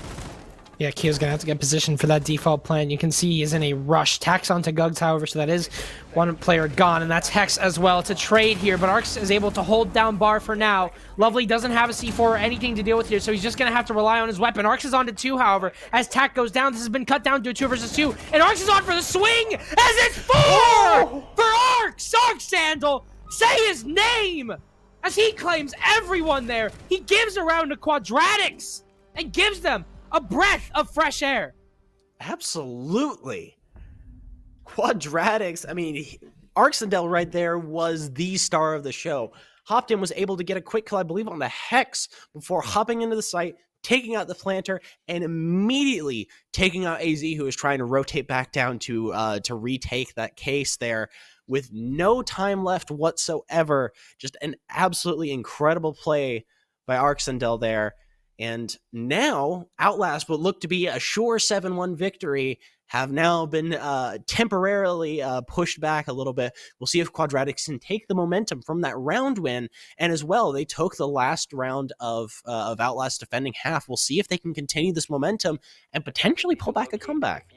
Yeah, Keo's going to have to get positioned for that default plan. You can see he is in a rush. Tax onto Gugs, however, so that is one player gone, and that's Hex as well to trade here, but Arx is able to hold down Bar for now. Lovely doesn't have a C4 or anything to deal with here, so he's just going to have to rely on his weapon. Arx is on to 2, however, as Tac goes down. This has been cut down to a 2 versus 2, and Arx is on for the swing, as it's 4 for Arx! Arx Sandal, say his name! As he claims everyone there, he gives around to Quadratics and gives them a breath of fresh air. Absolutely. Quadratics, I mean, Arxendel right there was the star of the show. Hopped in, was able to get a quick kill, I believe, on the Hex before hopping into the site, taking out the planter, and immediately taking out AZ, who was trying to rotate back down to retake that case there with no time left whatsoever. Just an absolutely incredible play by Arxendel there. And now, Outlast, what looked to be a sure 7-1 victory, have now been temporarily pushed back a little bit. We'll see if Quadratics can take the momentum from that round win. And as well, they took the last round of Outlast defending half. We'll see if they can continue this momentum and potentially pull back a comeback.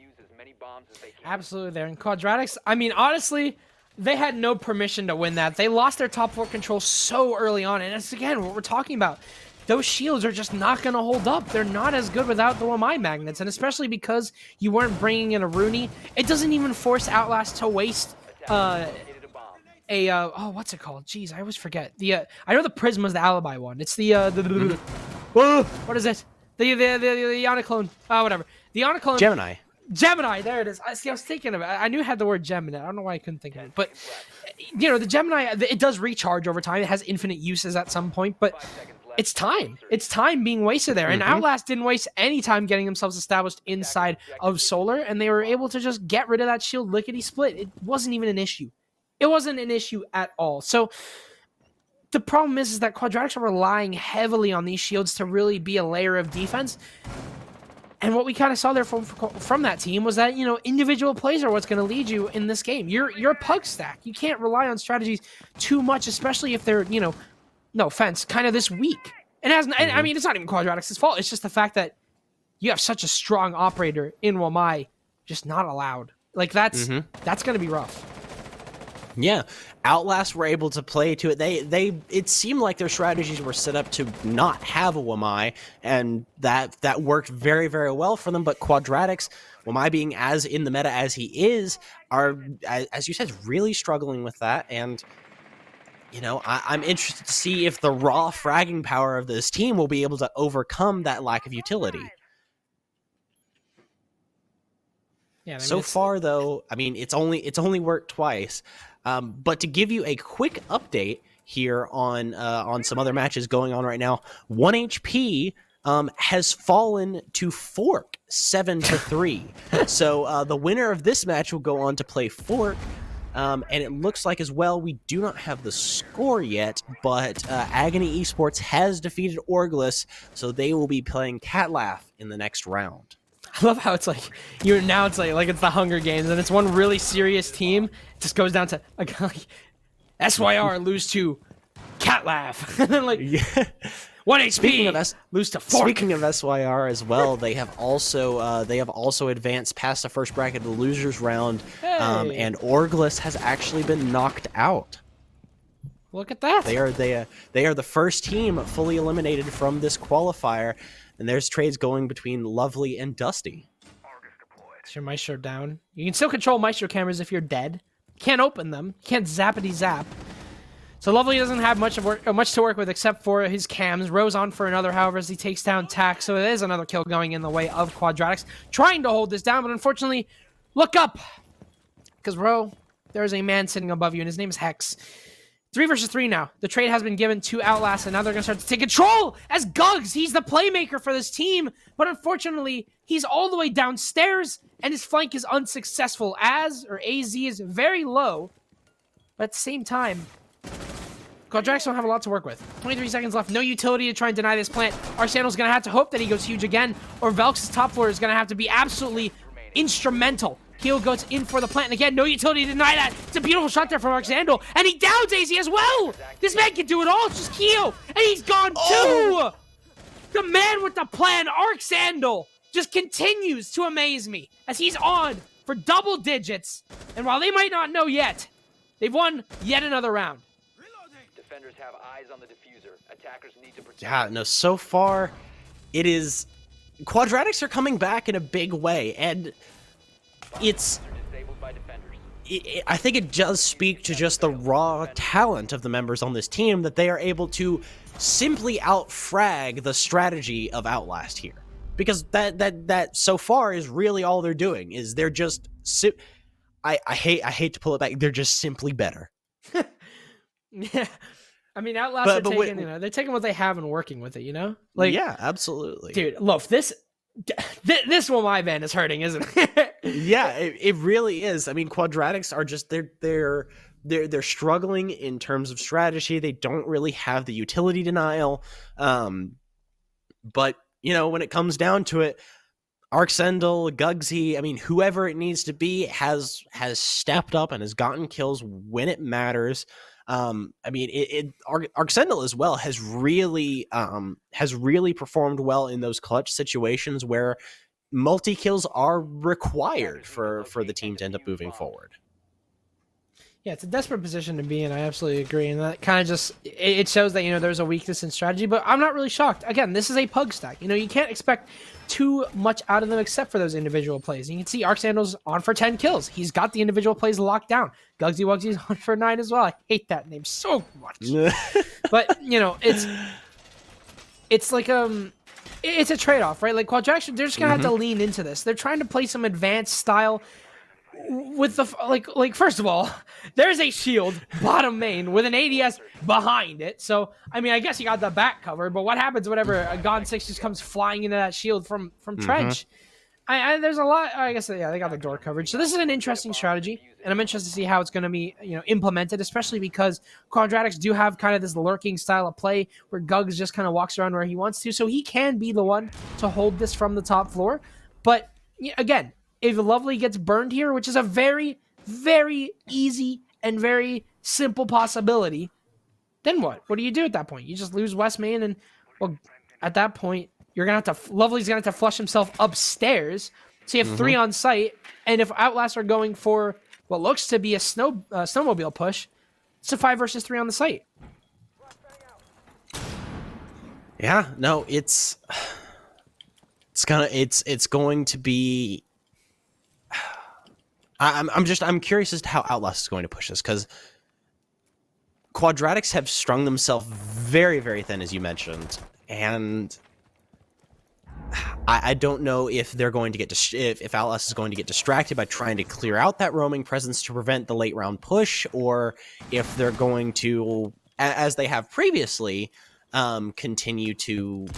Absolutely there. And Quadratics, I mean, honestly, they had no permission to win that. They lost their top floor control so early on. And it's, again, what we're talking about. Those shields are just not going to hold up. They're not as good without the Wamai magnets, and especially because you weren't bringing in a Rooney, it doesn't even force Outlast to waste what's it called? Jeez, I always forget. I know the Prisma's the alibi one. It's what is it? The Ionoclone. Whatever. The Ionoclone. Gemini, there it is. I was thinking of it. I knew it had the word Gemini. I don't know why I couldn't think of it. But, the Gemini, it does recharge over time. It has infinite uses at some point, but it's time. It's time being wasted there. And Outlast didn't waste any time getting themselves established inside of Solar, and they were able to just get rid of that shield lickety-split. It wasn't even an issue. It wasn't an issue at all. So the problem is that Quadratics are relying heavily on these shields to really be a layer of defense. And what we kind of saw there from that team was that, individual plays are what's going to lead you in this game. You're a pug stack. You can't rely on strategies too much, especially if they're, no offense, kind of this weak. And I mean, it's not even Quadratics' fault. It's just the fact that you have such a strong operator in Wamai just not allowed. Like, that's going to be rough. Yeah, Outlast were able to play to it. It seemed like their strategies were set up to not have a Wamai, and that worked very, very well for them. But Quadratics, Wamai being as in the meta as he is, are, as you said, really struggling with that. And I'm interested to see if the raw fragging power of this team will be able to overcome that lack of utility. Yeah, I mean, so far, though, I mean, it's only worked twice. But to give you a quick update here on some other matches going on right now, 1HP has fallen to Fork 7-3. So the winner of this match will go on to play Fork. And it looks like as well, we do not have the score yet, but Agony Esports has defeated Orglis, so they will be playing Catlaugh in the next round. I love how it's like it's like it's the Hunger Games, and it's one really serious team. It just goes down to like SYR lose to Catlaugh, and then like 1 HP lose to Fork. Speaking of SYR as well, they have also advanced past the first bracket of the losers round, and Orglis has actually been knocked out. Look at that! They are the first team fully eliminated from this qualifier. And there's trades going between Lovely and Dusty. Is your Maestro down? You can still control Maestro cameras if you're dead. Can't open them. Can't zappity zap. So Lovely doesn't have much to work with except for his cams. Rose on for another, however, as he takes down Tack. So it is another kill going in the way of Quadratics. Trying to hold this down, but unfortunately, look up. Because, Ro, there is a man sitting above you, and his name is Hex. 3 versus 3 now. The trade has been given to Outlast, and now they're going to start to take control as Gugs. He's the playmaker for this team, but unfortunately, he's all the way downstairs, and his flank is unsuccessful. AZ is very low, but at the same time, Quadratics don't have a lot to work with. 23 seconds left. No utility to try and deny this plant. Arsenal's going to have to hope that he goes huge again, or Velx's top floor is going to have to be absolutely instrumental. Keo goes in for the plant, and again, no utility to deny that. It's a beautiful shot there from Arxandel, and he downs AZ as well! This man can do it all, it's just Keo, and he's gone too! The man with the plan, Arxandel, just continues to amaze me, as he's on for double digits, and while they might not know yet, they've won yet another round. Defenders have eyes on the diffuser. Attackers need to protect. Yeah, no, so far, it is... Quadratics are coming back in a big way, and... I think it does speak to just the raw talent of the members on this team that they are able to simply out-frag the strategy of Outlast here. Because that so far is really all they're doing, is they're just... I hate to pull it back, they're just simply better. Yeah. I mean, Outlast are taking, they're taking what they have and working with it, Like, yeah, absolutely. Dude, look, this Wamai ban is hurting, isn't it? Yeah, it really is. I mean, Quadratics are just they're struggling in terms of strategy. They don't really have the utility denial. But when it comes down to it, Arxendel, Gugsy, I mean, whoever it needs to be has stepped up and has gotten kills when it matters. I mean, Arxendel as well has really performed well in those clutch situations where multi-kills are required for the team to end up moving forward. Yeah, it's a desperate position to be in. I absolutely agree. And that kind of just, it shows that, there's a weakness in strategy, but I'm not really shocked. Again, this is a pug stack. You can't expect too much out of them except for those individual plays. You can see Arxandel's on for 10 kills. He's got the individual plays locked down. Gugsy Wugsy's on for 9 as well. I hate that name so much. But, it's like, it's a trade-off, right? Like, Quadratics, they're just going to have to lean into this. They're trying to play some advanced style with the, like first of all, there's a shield bottom main with an ADS behind it. So, I mean, I guess you got the back covered, but what happens whenever a Gon 6 just comes flying into that shield from Trench? There's a lot, I guess, yeah, they got the door coverage. So this is an interesting strategy, and I'm interested to see how it's going to be, implemented, especially because Quadratics do have kind of this lurking style of play where Gugs just kind of walks around where he wants to, so he can be the one to hold this from the top floor. But, again, if Lovely gets burned here, which is a very, very easy and very simple possibility, then what? What do you do at that point? You just lose West Main, and, well, at that point, you're going to have to... Lovely's going to have to flush himself upstairs, so you have 3 on site, and if Outlast are going for what looks to be a snowmobile push. It's a 5 versus 3 on the site. Yeah, no, it's going to be. I'm curious as to how Outlast is going to push this, because Quadratics have strung themselves very, very thin, as you mentioned, and I don't know if they're going to get if Outlast is going to get distracted by trying to clear out that roaming presence to prevent the late round push, or if they're going to, as they have previously, continue to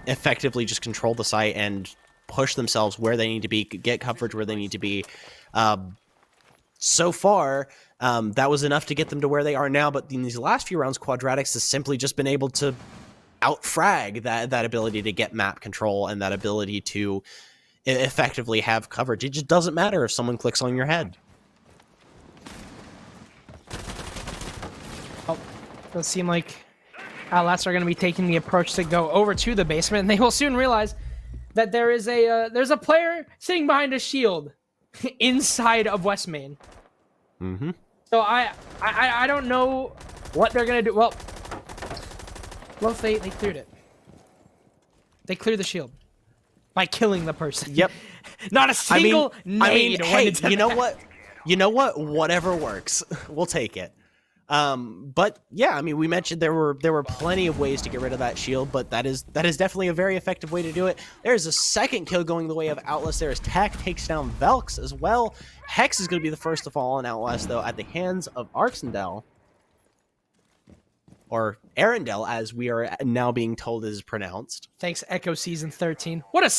effectively just control the site and push themselves where they need to be, get coverage where they need to be. So far, that was enough to get them to where they are now, but in these last few rounds, Quadratics has simply just been able to outfrag that ability to get map control and that ability to effectively have coverage. It just doesn't matter if someone clicks on your head. Oh, does seem like Outlast are going to be taking the approach to go over to the basement, and they will soon realize that there's a player sitting behind a shield inside of West Main. Mm-hmm. So I don't know what they're going to do. Well, they cleared it. They cleared the shield by killing the person. Yep. Not a single nade. Hey, you know what? You know what? Whatever works, we'll take it. But yeah, I mean, we mentioned there were plenty of ways to get rid of that shield, but that is definitely a very effective way to do it. There's a second kill going the way of Outlast. There is Tack takes down Velks as well. Hex is going to be the first to fall on Outlast, though, at the hands of Arxendel. Or Arendelle, as we are now being told is pronounced. Thanks, Echo Season 13. What a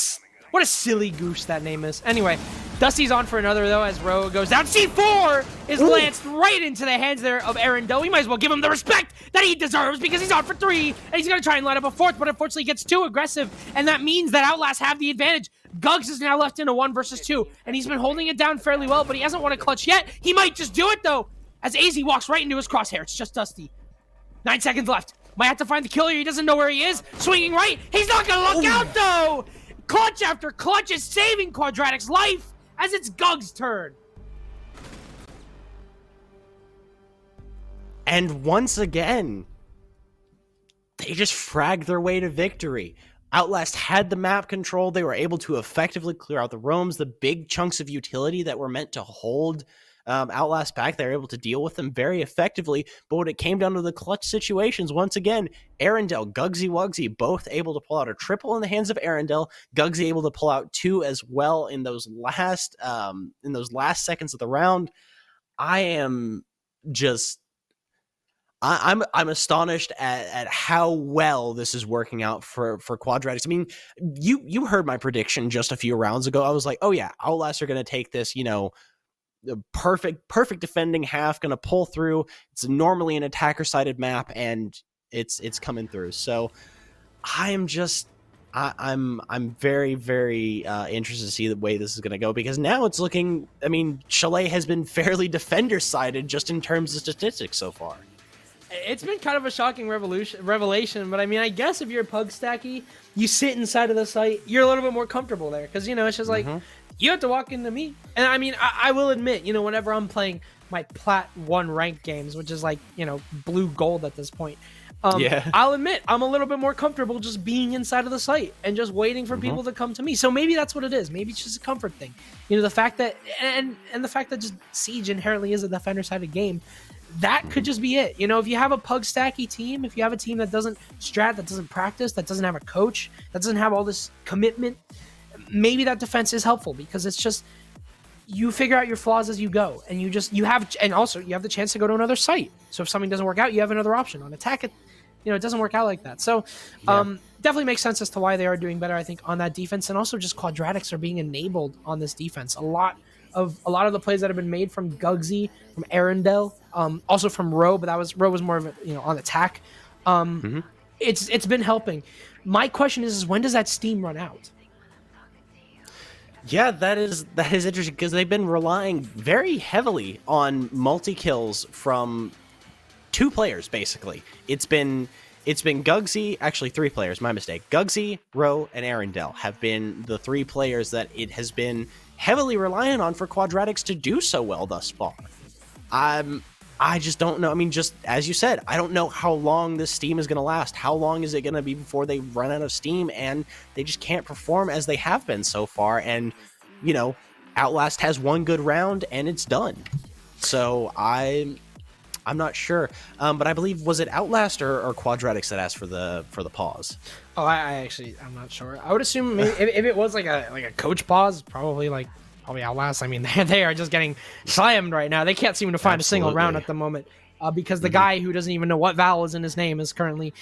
silly goose that name is. Anyway, Dusty's on for another, though, as Ro goes down. C4 is lanced right into the hands there of Arendelle. We might as well give him the respect that he deserves, because he's on for 3, and he's going to try and line up a 4th, but unfortunately gets too aggressive, and that means that Outlast have the advantage. Gugs is now left in a 1 versus 2, and he's been holding it down fairly well, but he hasn't won a clutch yet. He might just do it, though, as AZ walks right into his crosshair. It's just Dusty. 9 seconds left. Might have to find the killer. He doesn't know where he is. Swinging right. He's not going to look out, though. Clutch after clutch is saving Quadratics' life as it's Gug's turn. And once again, they just fragged their way to victory. Outlast had the map control. They were able to effectively clear out the roams, the big chunks of utility that were meant to hold Outlast back. They were able to deal with them very effectively, but when it came down to the clutch situations, once again, Arendelle, Gugsy Wugsy, both able to pull out a triple in the hands of Arendelle. Gugsy able to pull out 2 as well in those last seconds of the round. I'm astonished at how well this is working out for Quadratics. I mean, you heard my prediction just a few rounds ago. I was like, oh yeah, Outlast are going to take this, the perfect defending half, going to pull through. It's normally an attacker sided map, and it's coming through. So I'm very, very interested to see the way this is going to go, because now it's looking, I mean, Chalet has been fairly defender sided just in terms of statistics so far. It's been kind of a shocking revelation, but I mean, I guess if you're a pug stacky, you sit inside of the site, you're a little bit more comfortable there, because, it's just like, you have to walk into me. And I mean, I will admit, whenever I'm playing my Plat 1 ranked games, which is like, blue gold at this point, I'll admit I'm a little bit more comfortable just being inside of the site and just waiting for people to come to me. So maybe that's what it is. Maybe it's just a comfort thing. The fact that, and the fact that just Siege inherently is a defender-sided game, that could just be it. If you have a pug stacky team, if you have a team that doesn't strat, that doesn't practice, that doesn't have a coach, that doesn't have all this commitment, maybe that defense is helpful, because it's just, you figure out your flaws as you go, and and also you have the chance to go to another site. So if something doesn't work out, you have another option. On attack, it doesn't work out like that. So definitely makes sense as to why they are doing better, I think, on that defense. And also just Quadratics are being enabled on this defense. A lot of the plays that have been made from Gugsy, from Arendelle, also from Ro, but Ro was more of a, on attack. It's been helping. My question is when does that steam run out? Yeah, that is interesting, because they've been relying very heavily on multi-kills from 2 players, basically. It's been Gugsy, actually 3 players, my mistake. Gugsy, Ro, and Arendelle have been the 3 players that it has been heavily reliant on for Quadratics to do so well thus far. I just don't know. I mean, just as you said, I don't know how long this steam is going to last. How long is it going to be before they run out of steam and they just can't perform as they have been so far? And, you know, Outlast has one good round and it's done. So I'm not sure. But I believe, was it Outlast or Quadratics that asked for the pause? Oh, I'm not sure. I would assume maybe if it was like a coach pause, probably Outlast. I mean, they are just getting slammed right now. They can't seem to find a single round at the moment because the guy who doesn't even know what vowel is in his name is currently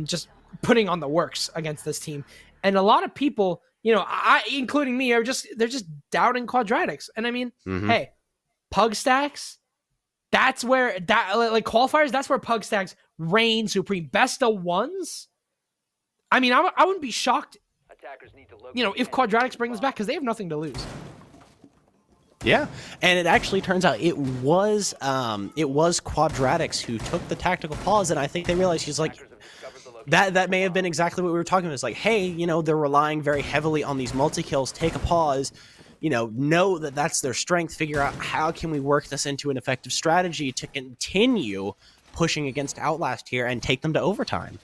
just putting on the works against this team. And a lot of people, you know, including me, they're just doubting Quadratics. And I mean, hey, Pug Stacks, that's where qualifiers. That's where Pug Stacks reign supreme. Best of ones. I mean, I wouldn't be shocked, you know, if Quadratics bring this back because they have nothing to lose. Yeah, and it actually turns out it was Quadratics who took the tactical pause, and I think they realized he's like that may have been exactly what we were talking about. It's like, hey, you know, they're relying very heavily on these multi-kills. Take a pause, you know that that's their strength. Figure out how can we work this into an effective strategy to continue pushing against Outlast here and take them to overtime.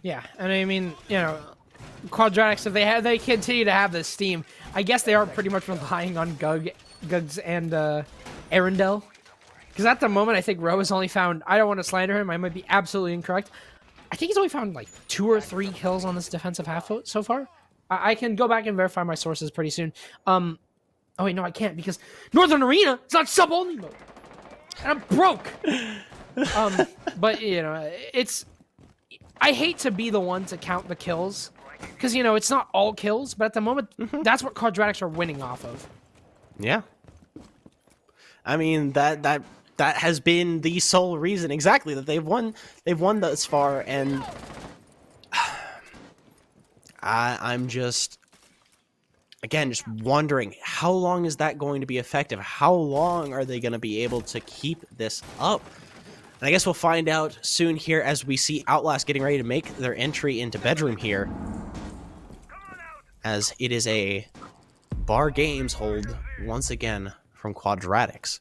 Yeah, and I mean, you know, Quadratics, if they continue to have this steam, I guess they are pretty much relying on Gugs and Arundel. Because at the moment, I think Rowe has only found, I don't want to slander him, I might be absolutely incorrect. I think he's only found like 2 or 3 kills on this defensive half so far. I can go back and verify my sources pretty soon. Oh wait, no, I can't because Northern Arena is not sub-only mode. And I'm broke. But, you know, I hate to be the one to count the kills. Because, you know, it's not all kills, but at the moment, that's what Quadratics are winning off of. Yeah. I mean, that has been the sole reason, exactly, that they've won thus far, and I'm just wondering, how long is that going to be effective? How long are they going to be able to keep this up? And I guess we'll find out soon here as we see Outlast getting ready to make their entry into bedroom here, as it is a bar games hold once again from Quadratics.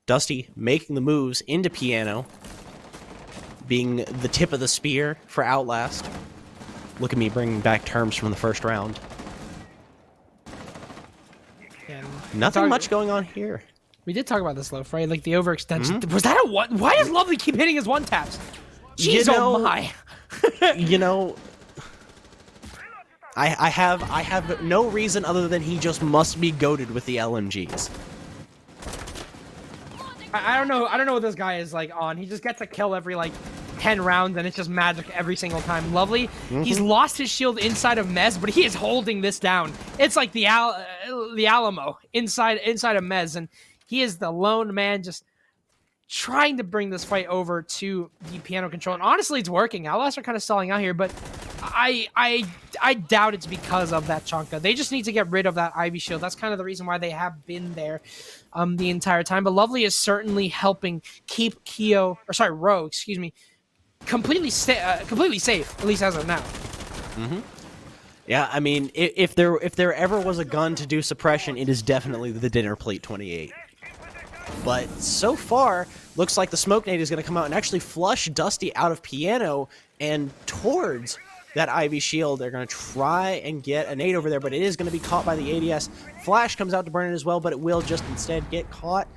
Dusty making the moves into piano, being the tip of the spear for Outlast. Look at me bringing back terms from the first round. And nothing much going on here. We did talk about this, Loaf, right? Like the overextension. Was that a one? Why does Lovely keep hitting his one taps? Jeez, oh my. You know, I have no reason other than he just must be goated with the LMGs. I don't know. I don't know what this guy is like on. He just gets a kill every like 10 rounds, and it's just magic every single time. Lovely. He's lost his shield inside of Mez, but he is holding this down. It's like the Alamo inside of Mez, and he is the lone man just trying to bring this fight over to the piano control. And honestly, it's working. Outlast are kind of stalling out here, but I doubt it's because of that Chonka. They just need to get rid of that Ivy shield. That's kind of the reason why they have been there the entire time. But Lovely is certainly helping keep Rowe, completely safe, at least as of now. Yeah, I mean, if there ever was a gun to do suppression, it is definitely the Dinner Plate 28. But so far, looks like the Smoke Nade is going to come out and actually flush Dusty out of piano and towards that Ivy shield. They're going to try and get a nade over there, but it is going to be caught by the ADS. Flash comes out to burn it as well, but it will just instead get caught.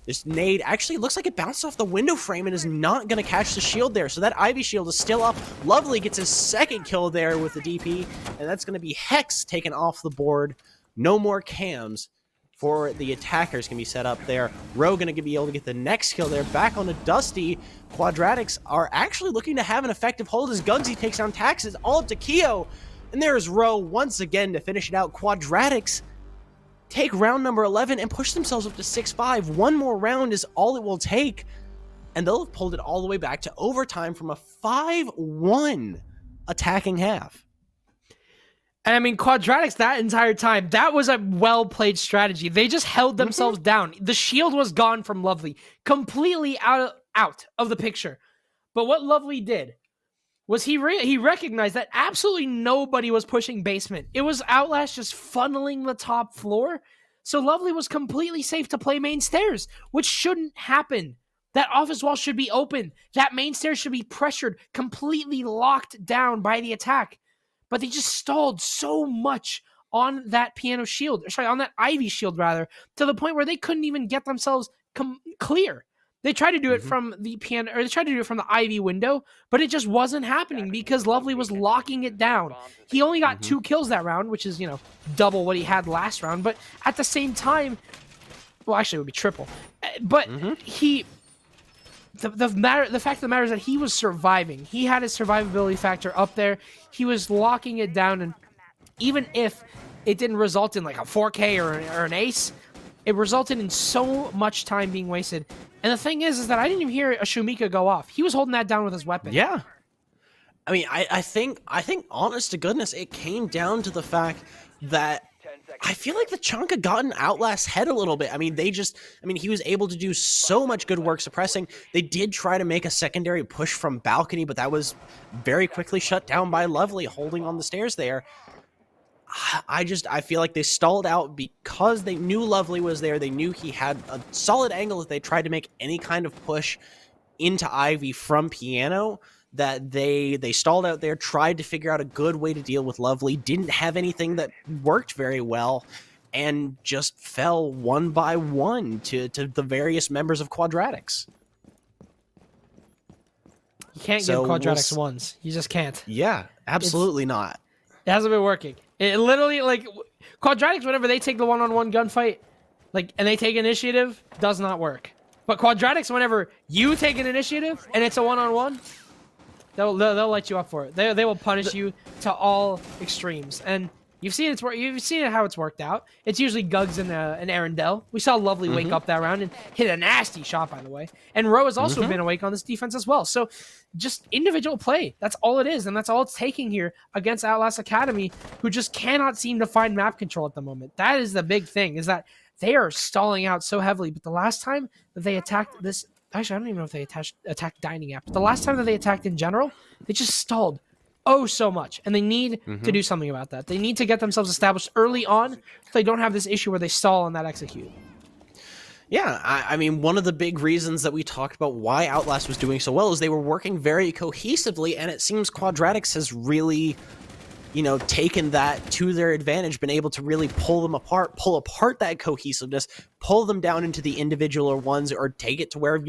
This nade actually looks like it bounced off the window frame and is not going to catch the shield there. So that Ivy shield is still up. Lovely gets his second kill there with the DP, and that's going to be Hex taken off the board. No more cams for the attackers can be set up there. Rowe going to be able to get the next kill there. Back on the Dusty. Quadratics are actually looking to have an effective hold as Gugsy takes down Taxes all up to Keo. And there's Rowe once again to finish it out. Quadratics take round number 11 and push themselves up to 6-5. One more round is all it will take. And they'll have pulled it all the way back to overtime from a 5-1 attacking half. And I mean, Quadratics that entire time, that was a well-played strategy. They just held themselves down. The shield was gone from Lovely, completely out of the picture. But what Lovely did, was he recognized that absolutely nobody was pushing basement. It was Outlast just funneling the top floor. So Lovely was completely safe to play main stairs, which shouldn't happen. That office wall should be open. That main stairs should be pressured, completely locked down by the attack. But they just stalled so much on that piano shield, on that Ivy shield rather, to the point where they couldn't even get themselves clear. They tried to do it from the piano, or they tried to do it from the Ivy window, but it just wasn't happening because Lovely was locking it down. He only got 2 kills that round, which is, double what he had last round. But at the same time, well, actually, it would be triple. But the fact of the matter is that he was surviving. He had his survivability factor up there. He was locking it down, and even if it didn't result in like a 4K or an ace, it resulted in so much time being wasted. And the thing is that I didn't even hear a Shumika go off. He was holding that down with his weapon. Yeah. I mean, I think, honest to goodness, it came down to the fact that I feel like the Chonka got in Outlast's head a little bit. I mean, he was able to do so much good work suppressing. They did try to make a secondary push from balcony, but that was very quickly shut down by Lovely holding on the stairs there. I feel like they stalled out because they knew Lovely was there. They knew he had a solid angle if they tried to make any kind of push into Ivy from piano, that they stalled out there, tried to figure out a good way to deal with Lovely, didn't have anything that worked very well, and just fell one by one to the various members of Quadratics. You can't give Quadratics ones. You just can't. Yeah, absolutely not. It hasn't been working. It literally, Quadratics, whenever they take the one-on-one gunfight, and they take initiative, does not work. But Quadratics, whenever you take an initiative and it's a one-on-one, they'll light you up for it. They will punish you to all extremes. And you've seen it how it's worked out. It's usually Gugs and Arendelle. We saw Lovely wake up that round and hit a nasty shot, by the way. And Ro has also been awake on this defense as well. So just individual play. That's all it is. And that's all it's taking here against Outlast Academy, who just cannot seem to find map control at the moment. That is the big thing, is that they are stalling out so heavily. But the last time that they attacked this, actually, I don't even know if they attacked Dining App. But the last time that they attacked in general, they just stalled so much. And they need to do something about that. They need to get themselves established early on so they don't have this issue where they stall on that execute. Yeah, I mean, one of the big reasons that we talked about why Outlast was doing so well is they were working very cohesively, and it seems Quadratics has really, taken that to their advantage, been able to really pull apart that cohesiveness, pull them down into the individual ones, or take it to where,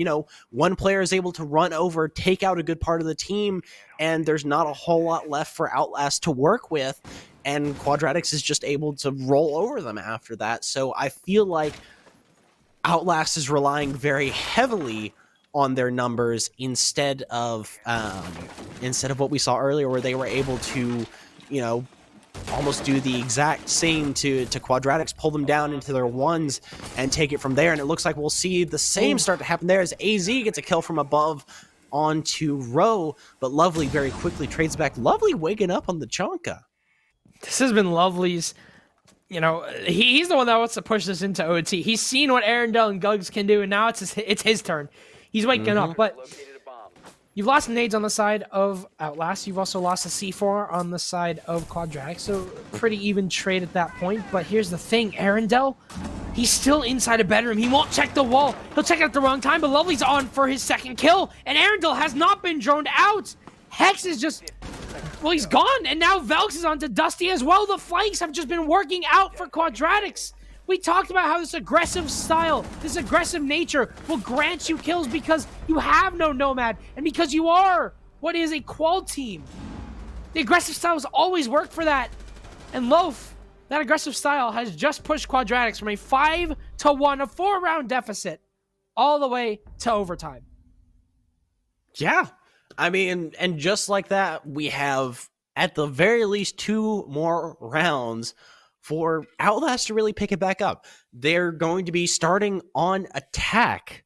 one player is able to run over, take out a good part of the team, and there's not a whole lot left for Outlast to work with, and Quadratics is just able to roll over them after that. So I feel like Outlast is relying very heavily on their numbers instead of what we saw earlier, where they were able to, almost do the exact same to Quadratics, pull them down into their ones and take it from there. And it looks like we'll see the same start to happen there as AZ gets a kill from above onto Ro, but Lovely very quickly trades back. Lovely waking up on the Chonka. This has been Lovely's. He's the one that wants to push this into OT. He's seen what Arendelle and Gugs can do, and now it's his turn. He's waking up, but you've lost nades on the side of Outlast. You've also lost a C4 on the side of Quadratics, so pretty even trade at that point. But here's the thing, Arendelle, he's still inside a bedroom. He won't check the wall. He'll check it at the wrong time, but Lovely's on for his second kill, and Arendelle has not been droned out. Hex is just... well, he's gone, and now Velx is on to Dusty as well. The flanks have just been working out for Quadratics. We talked about how this aggressive style, this aggressive nature will grant you kills because you have no Nomad, and because you are what is a qual team. The aggressive styles always work for that. And Loaf, that aggressive style has just pushed Quadratics from a 5-1, a 4-round deficit, all the way to overtime. Yeah. I mean, and just like that, we have at the very least 2 more rounds for Outlast to really pick it back up. They're going to be starting on attack,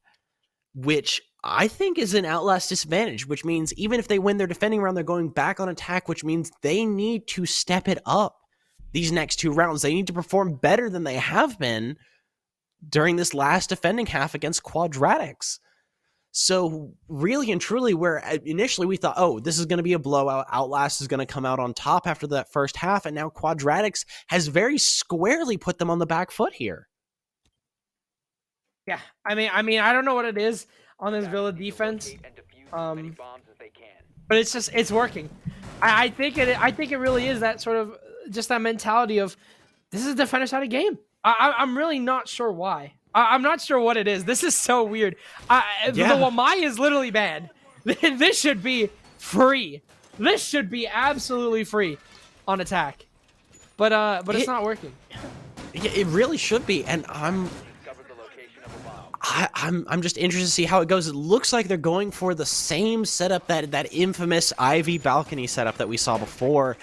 which I think is an Outlast disadvantage, which means even if they win their defending round, they're going back on attack, which means they need to step it up these next 2 rounds. They need to perform better than they have been during this last defending half against Quadratics. So really and truly, where initially we thought, oh, this is going to be a blowout, Outlast is going to come out on top after that first half, and now Quadratics has very squarely put them on the back foot here. Yeah, I mean, I don't know what it is on this Villa defense, but it's working. I think it really is that sort of just that mentality of this is a defender side of game. I'm really not sure why. I'm not sure what it is. This is so weird. The Wamai is literally banned. This should be free. This should be absolutely free on attack. But it's not working. It really should be, and I'm just interested to see how it goes. It looks like they're going for the same setup, that infamous Ivy balcony setup that we saw before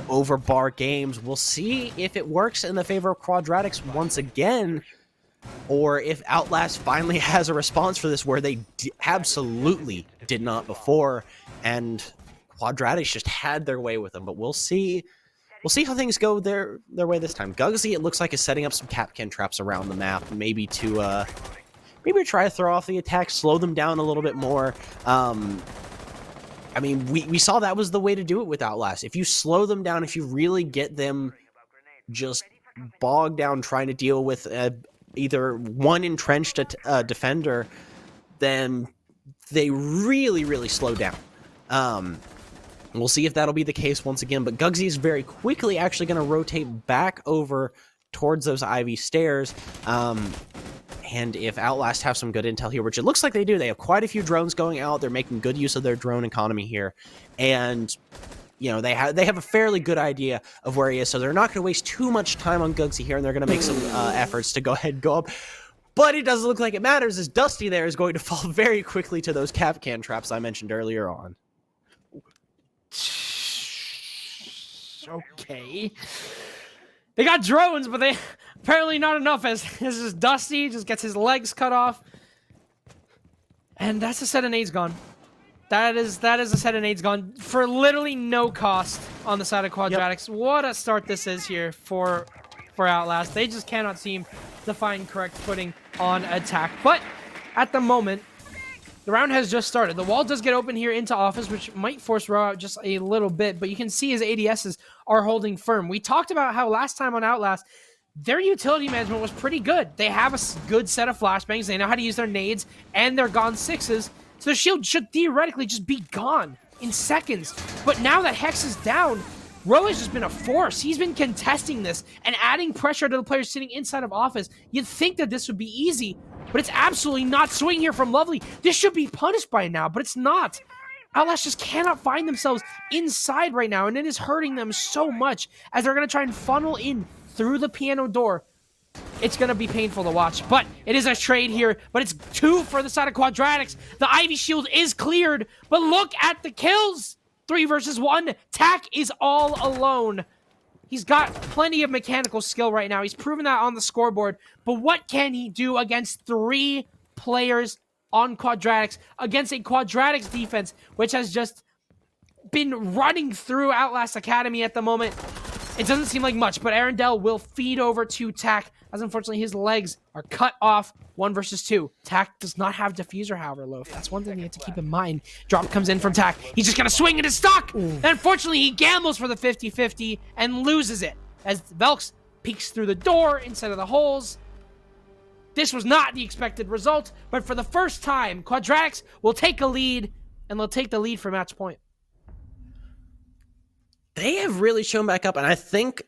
over bar games. We'll see if it works in the favor of Quadratics once again, or if Outlast finally has a response for this where they absolutely did not before, and Quadratics just had their way with them. But we'll see. We'll see how things go their way this time. Gugsy, it looks like, is setting up some Capcan traps around the map, maybe to try to throw off the attack, slow them down a little bit more. I mean, we saw that was the way to do it with Outlast. If you slow them down, if you really get them just bogged down trying to deal with either one entrenched defender, then they really, really slow down. We'll see if that'll be the case once again, but Gugsy is very quickly actually going to rotate back over towards those Ivy stairs. And if Outlast have some good intel here, which it looks like they do, they have quite a few drones going out. They're making good use of their drone economy here. And, you know, they have a fairly good idea of where he is, so they're not going to waste too much time on Gugsy here, and they're going to make some efforts to go ahead and go up. But it doesn't look like it matters, as Dusty there is going to fall very quickly to those Capcan traps I mentioned earlier on. Okay. They got drones, but they apparently not enough, as this is Dusty, just gets his legs cut off. And that's a set of nades gone. That is a set of nades gone for literally no cost on the side of Quadratics. Yep. What a start this is here for Outlast. They just cannot seem to find correct footing on attack. But at the moment, the round has just started. The wall does get open here into office, which might force Row out just a little bit, but you can see his ADSs are holding firm. We talked about how last time on Outlast, their utility management was pretty good. They have a good set of flashbangs. They know how to use their nades and their Gone 6s, so the shield should theoretically just be gone in seconds. But now that Hex is down, Row has just been a force. He's been contesting this and adding pressure to the players sitting inside of office. You'd think that this would be easy, but it's absolutely not. Swing here from Lovely. This should be punished by now, but it's not. Outlast just cannot find themselves inside right now, and it is hurting them so much as they're going to try and funnel in through the piano door. It's going to be painful to watch, but it is a trade here, but it's 2 for the side of Quadratics. The Ivy shield is cleared, but look at the kills. 3 versus 1. Tak is all alone. He's got plenty of mechanical skill right now. He's proven that on the scoreboard. But what can he do against 3 players on Quadratics, against a Quadratics defense, which has just been running through Outlast Academy at the moment? It doesn't seem like much, but Arundel will feed over to Tak, as unfortunately his legs are cut off. 1 versus 2. Tak does not have diffuser, however, Loaf. That's one thing you have to keep in mind. Drop comes in from Tak. He's just going to swing into stock. And unfortunately, he gambles for the 50-50 and loses it, as Velks peeks through the door instead of the holes. This was not the expected result, but for the first time, Quadratics will take a lead, and they'll take the lead for match point. They have really shown back up, and I think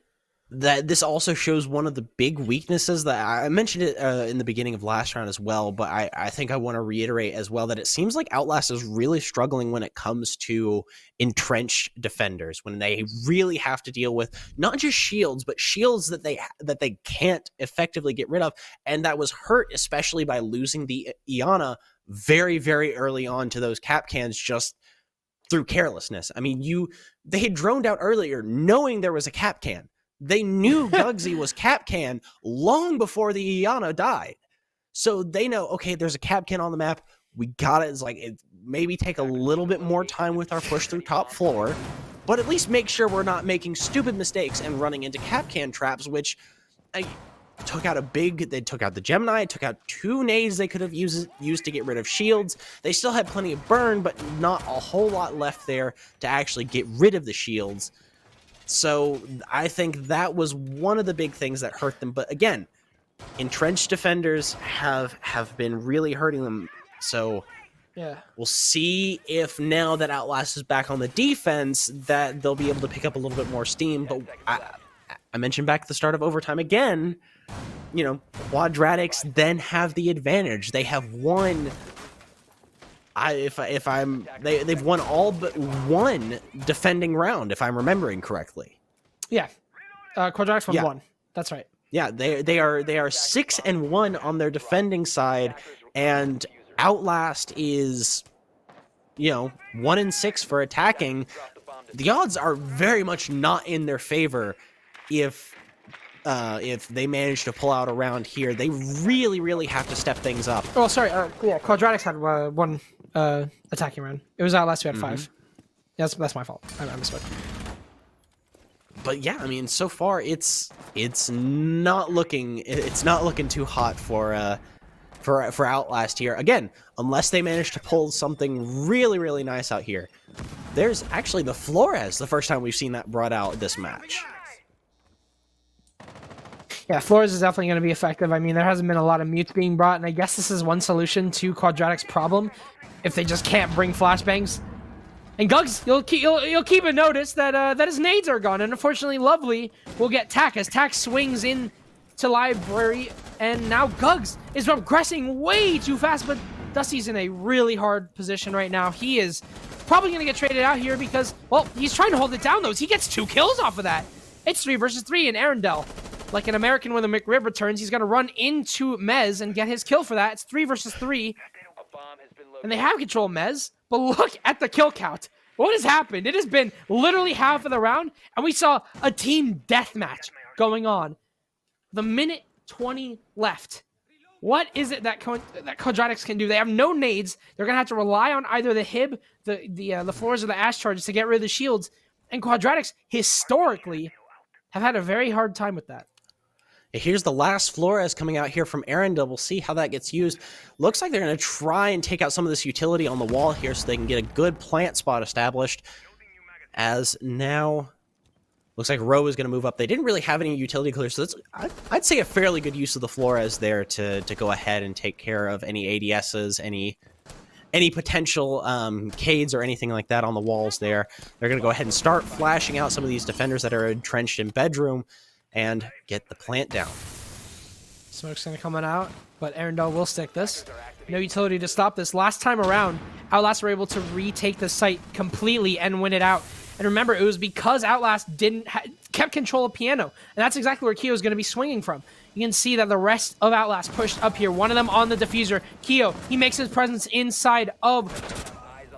that this also shows one of the big weaknesses that I mentioned it in the beginning of last round as well, but I think I want to reiterate as well that it seems like Outlast is really struggling when it comes to entrenched defenders, when they really have to deal with not just shields, but shields that they can't effectively get rid of, and that was hurt especially by losing the Iana very, very early on to those Capcans just through carelessness. I mean, they had droned out earlier knowing there was a Capcan. They knew Gugsy was Capcan long before the Iana died. So they know, okay, there's a Capcan on the map. We got it. It's like, maybe take a little bit more time with our push through top floor, but at least make sure we're not making stupid mistakes and running into Capcan traps, which took out they took out the Gemini, took out 2 nades they could have used to get rid of shields. They still had plenty of burn, but not a whole lot left there to actually get rid of the shields. So I think that was one of the big things that hurt them. But again, entrenched defenders have been really hurting them. So Yeah. we'll see if now that Outlast is back on the defense that they'll be able to pick up a little bit more steam. But I mentioned back at the start of overtime again, you know, Quadratics then have the advantage. They have won. They've won all but one defending round, if I'm remembering correctly. Yeah. Quadratics won Yeah. 1. That's right. Yeah, they are 6-1 on their defending side, and Outlast is, you know, 1-6 for attacking. The odds are very much not in their favor if they manage to pull out a round here. They really have to step things up. Oh, sorry. Yeah, Quadratics had 1 attacking round. It was Outlast who had 5. Yeah, that's my fault. I misspoke. But yeah, I mean, so far it's not looking too hot for Outlast here. Again, unless they manage to pull something really nice out here. There's actually the Flores, the first time we've seen that brought out this match. Yeah, Flores is definitely going to be effective. I mean, there hasn't been a lot of mutes being brought, and I guess this is one solution to Quadratics' problem if they just can't bring flashbangs. And Gugs, you'll keep a notice that his nades are gone, and unfortunately, Lovely will get Tack as Tack swings in to Library, and now Gugs is progressing way too fast, but Dusty's in a really hard position right now. He is probably going to get traded out here because, well, he's trying to hold it down, though. He gets 2 kills off of that. It's 3 versus 3 in Arundel. Like an American when the McRib returns, he's going to run into Mez and get his kill for that. It's 3 versus 3. And they have control of Mez, but look at the kill count. What has happened? It has been literally half of the round, and we saw a team deathmatch going on. The minute 20 left. What is it that Quadratics can do? They have no nades. They're going to have to rely on either the Hib, the Flores, or the Ash charges to get rid of the shields. And Quadratics, historically, have had a very hard time with that. Here's the last Flores coming out here from Arundel. We'll see how that gets used. Looks like they're going to try and take out some of this utility on the wall here so they can get a good plant spot established. As now, looks like Rowe is going to move up. They didn't really have any utility clear, so that's, I'd say, a fairly good use of the Flores there to go ahead and take care of any ADSs, any potential Cades or anything like that on the walls there. They're going to go ahead and start flashing out some of these defenders that are entrenched in bedroom and get the plant down. Smoke's going to come on out, but Arundel will stick this. No utility to stop this. Last time around, Outlast were able to retake the site completely and win it out. And remember, it was because Outlast kept control of Piano. And that's exactly where Keo is going to be swinging from. You can see that the rest of Outlast pushed up here. One of them on the diffuser. Keo, he makes his presence inside of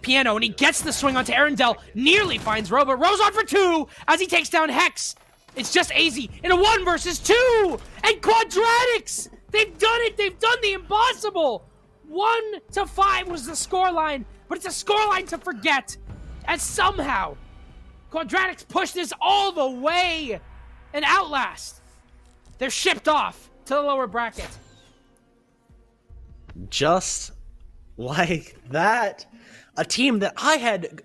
Piano, and he gets the swing onto Arundel. Nearly finds Roe, but Roe's on for 2 as he takes down Hex. It's just AZ in a 1 versus 2! And Quadratics! They've done it! They've done the impossible! 1-5 was the scoreline, but it's a scoreline to forget. And somehow, Quadratics pushed this all the way. And Outlast, they're shipped off to the lower bracket. Just like that. A team that I had,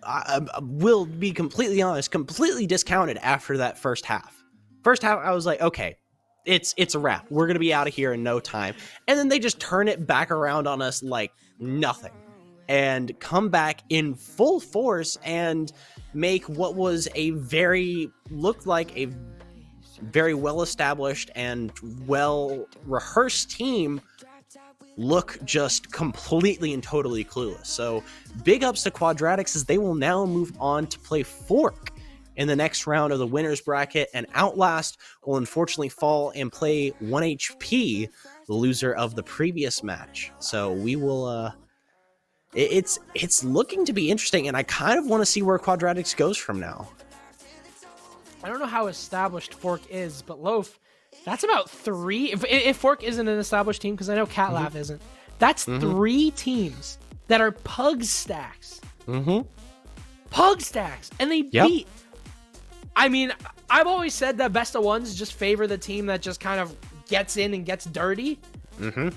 will be completely honest, completely discounted after that first half. First half, I was like, okay, it's a wrap. We're going to be out of here in no time. And then they just turn it back around on us like nothing. And come back in full force and make what was looked like a very well-established and well-rehearsed team look just completely and totally clueless. So big ups to Quadratics as they will now move on to play Fork in the next round of the winner's bracket, and Outlast will unfortunately fall and play 1 HP, the loser of the previous match. So we will it's looking to be interesting, and I kind of want to see where Quadratics goes from now. I don't know how established Fork is, but Loaf, that's about 3. If Fork isn't an established team, because I know CatLab isn't, that's 3 teams that are pug stacks. Pug stacks. And they beat. I mean, I've always said that best of ones just favor the team that just kind of gets in and gets dirty,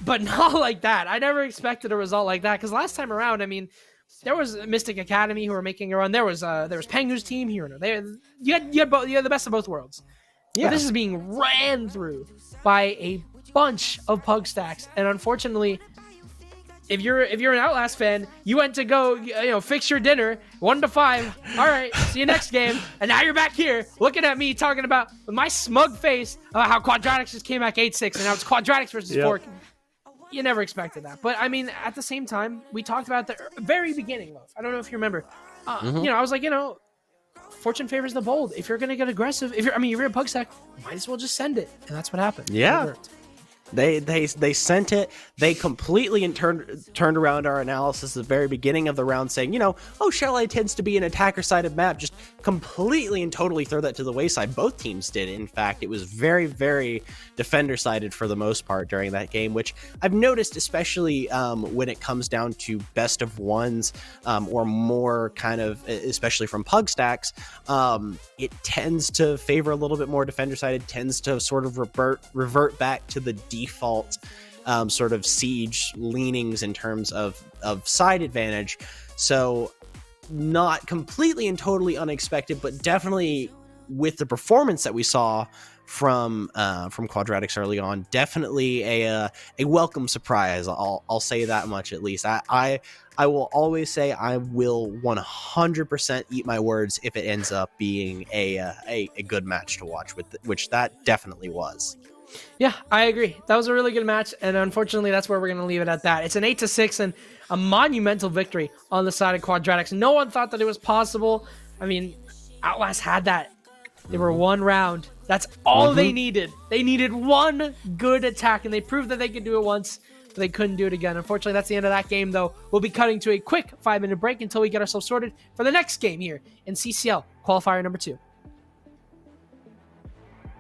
but not like that. I never expected a result like that because last time around, I mean, there was Mystic Academy who were making a run. There was Pengu's team here. You had the best of both worlds. Yeah. But this is being ran through by a bunch of pug stacks, and unfortunately, if you're an Outlast fan, you went to go fix your dinner 1 to 5. All right, see you next game, and now you're back here looking at me talking about with my smug face about how Quadratics just came back 8-6, and now it's Quadratics versus Fork. You never expected that, but I mean, at the same time, we talked about the very beginning. Love, I don't know if you remember. I was like, fortune favors the bold. If you're gonna get aggressive, if you're a pug stack, might as well just send it, and that's what happened. Yeah. They sent it. They completely turned around our analysis at the very beginning of the round, saying, Chalet tends to be an attacker-sided map. Just completely and totally throw that to the wayside. Both teams did. In fact, it was very, very defender-sided for the most part during that game, which I've noticed, especially when it comes down to best of ones or more kind of, especially from pug stacks, it tends to favor a little bit more defender-sided, tends to sort of revert back to the default sort of siege leanings in terms of side advantage. So not completely and totally unexpected, but definitely with the performance that we saw from Quadratics early on, definitely a welcome surprise. I'll say that much at least. I will always say I will 100% eat my words if it ends up being a good match to watch, which that definitely was. Yeah, I agree. That was a really good match, and unfortunately, that's where we're going to leave it at that. It's an 8-6 and a monumental victory on the side of Quadratics. No one thought that it was possible. I mean, Outlast had that. They were one round. That's all they needed. They needed one good attack, and they proved that they could do it once, but they couldn't do it again. Unfortunately, that's the end of that game, though. We'll be cutting to a quick 5-minute break until we get ourselves sorted for the next game here in CCL Qualifier number 2.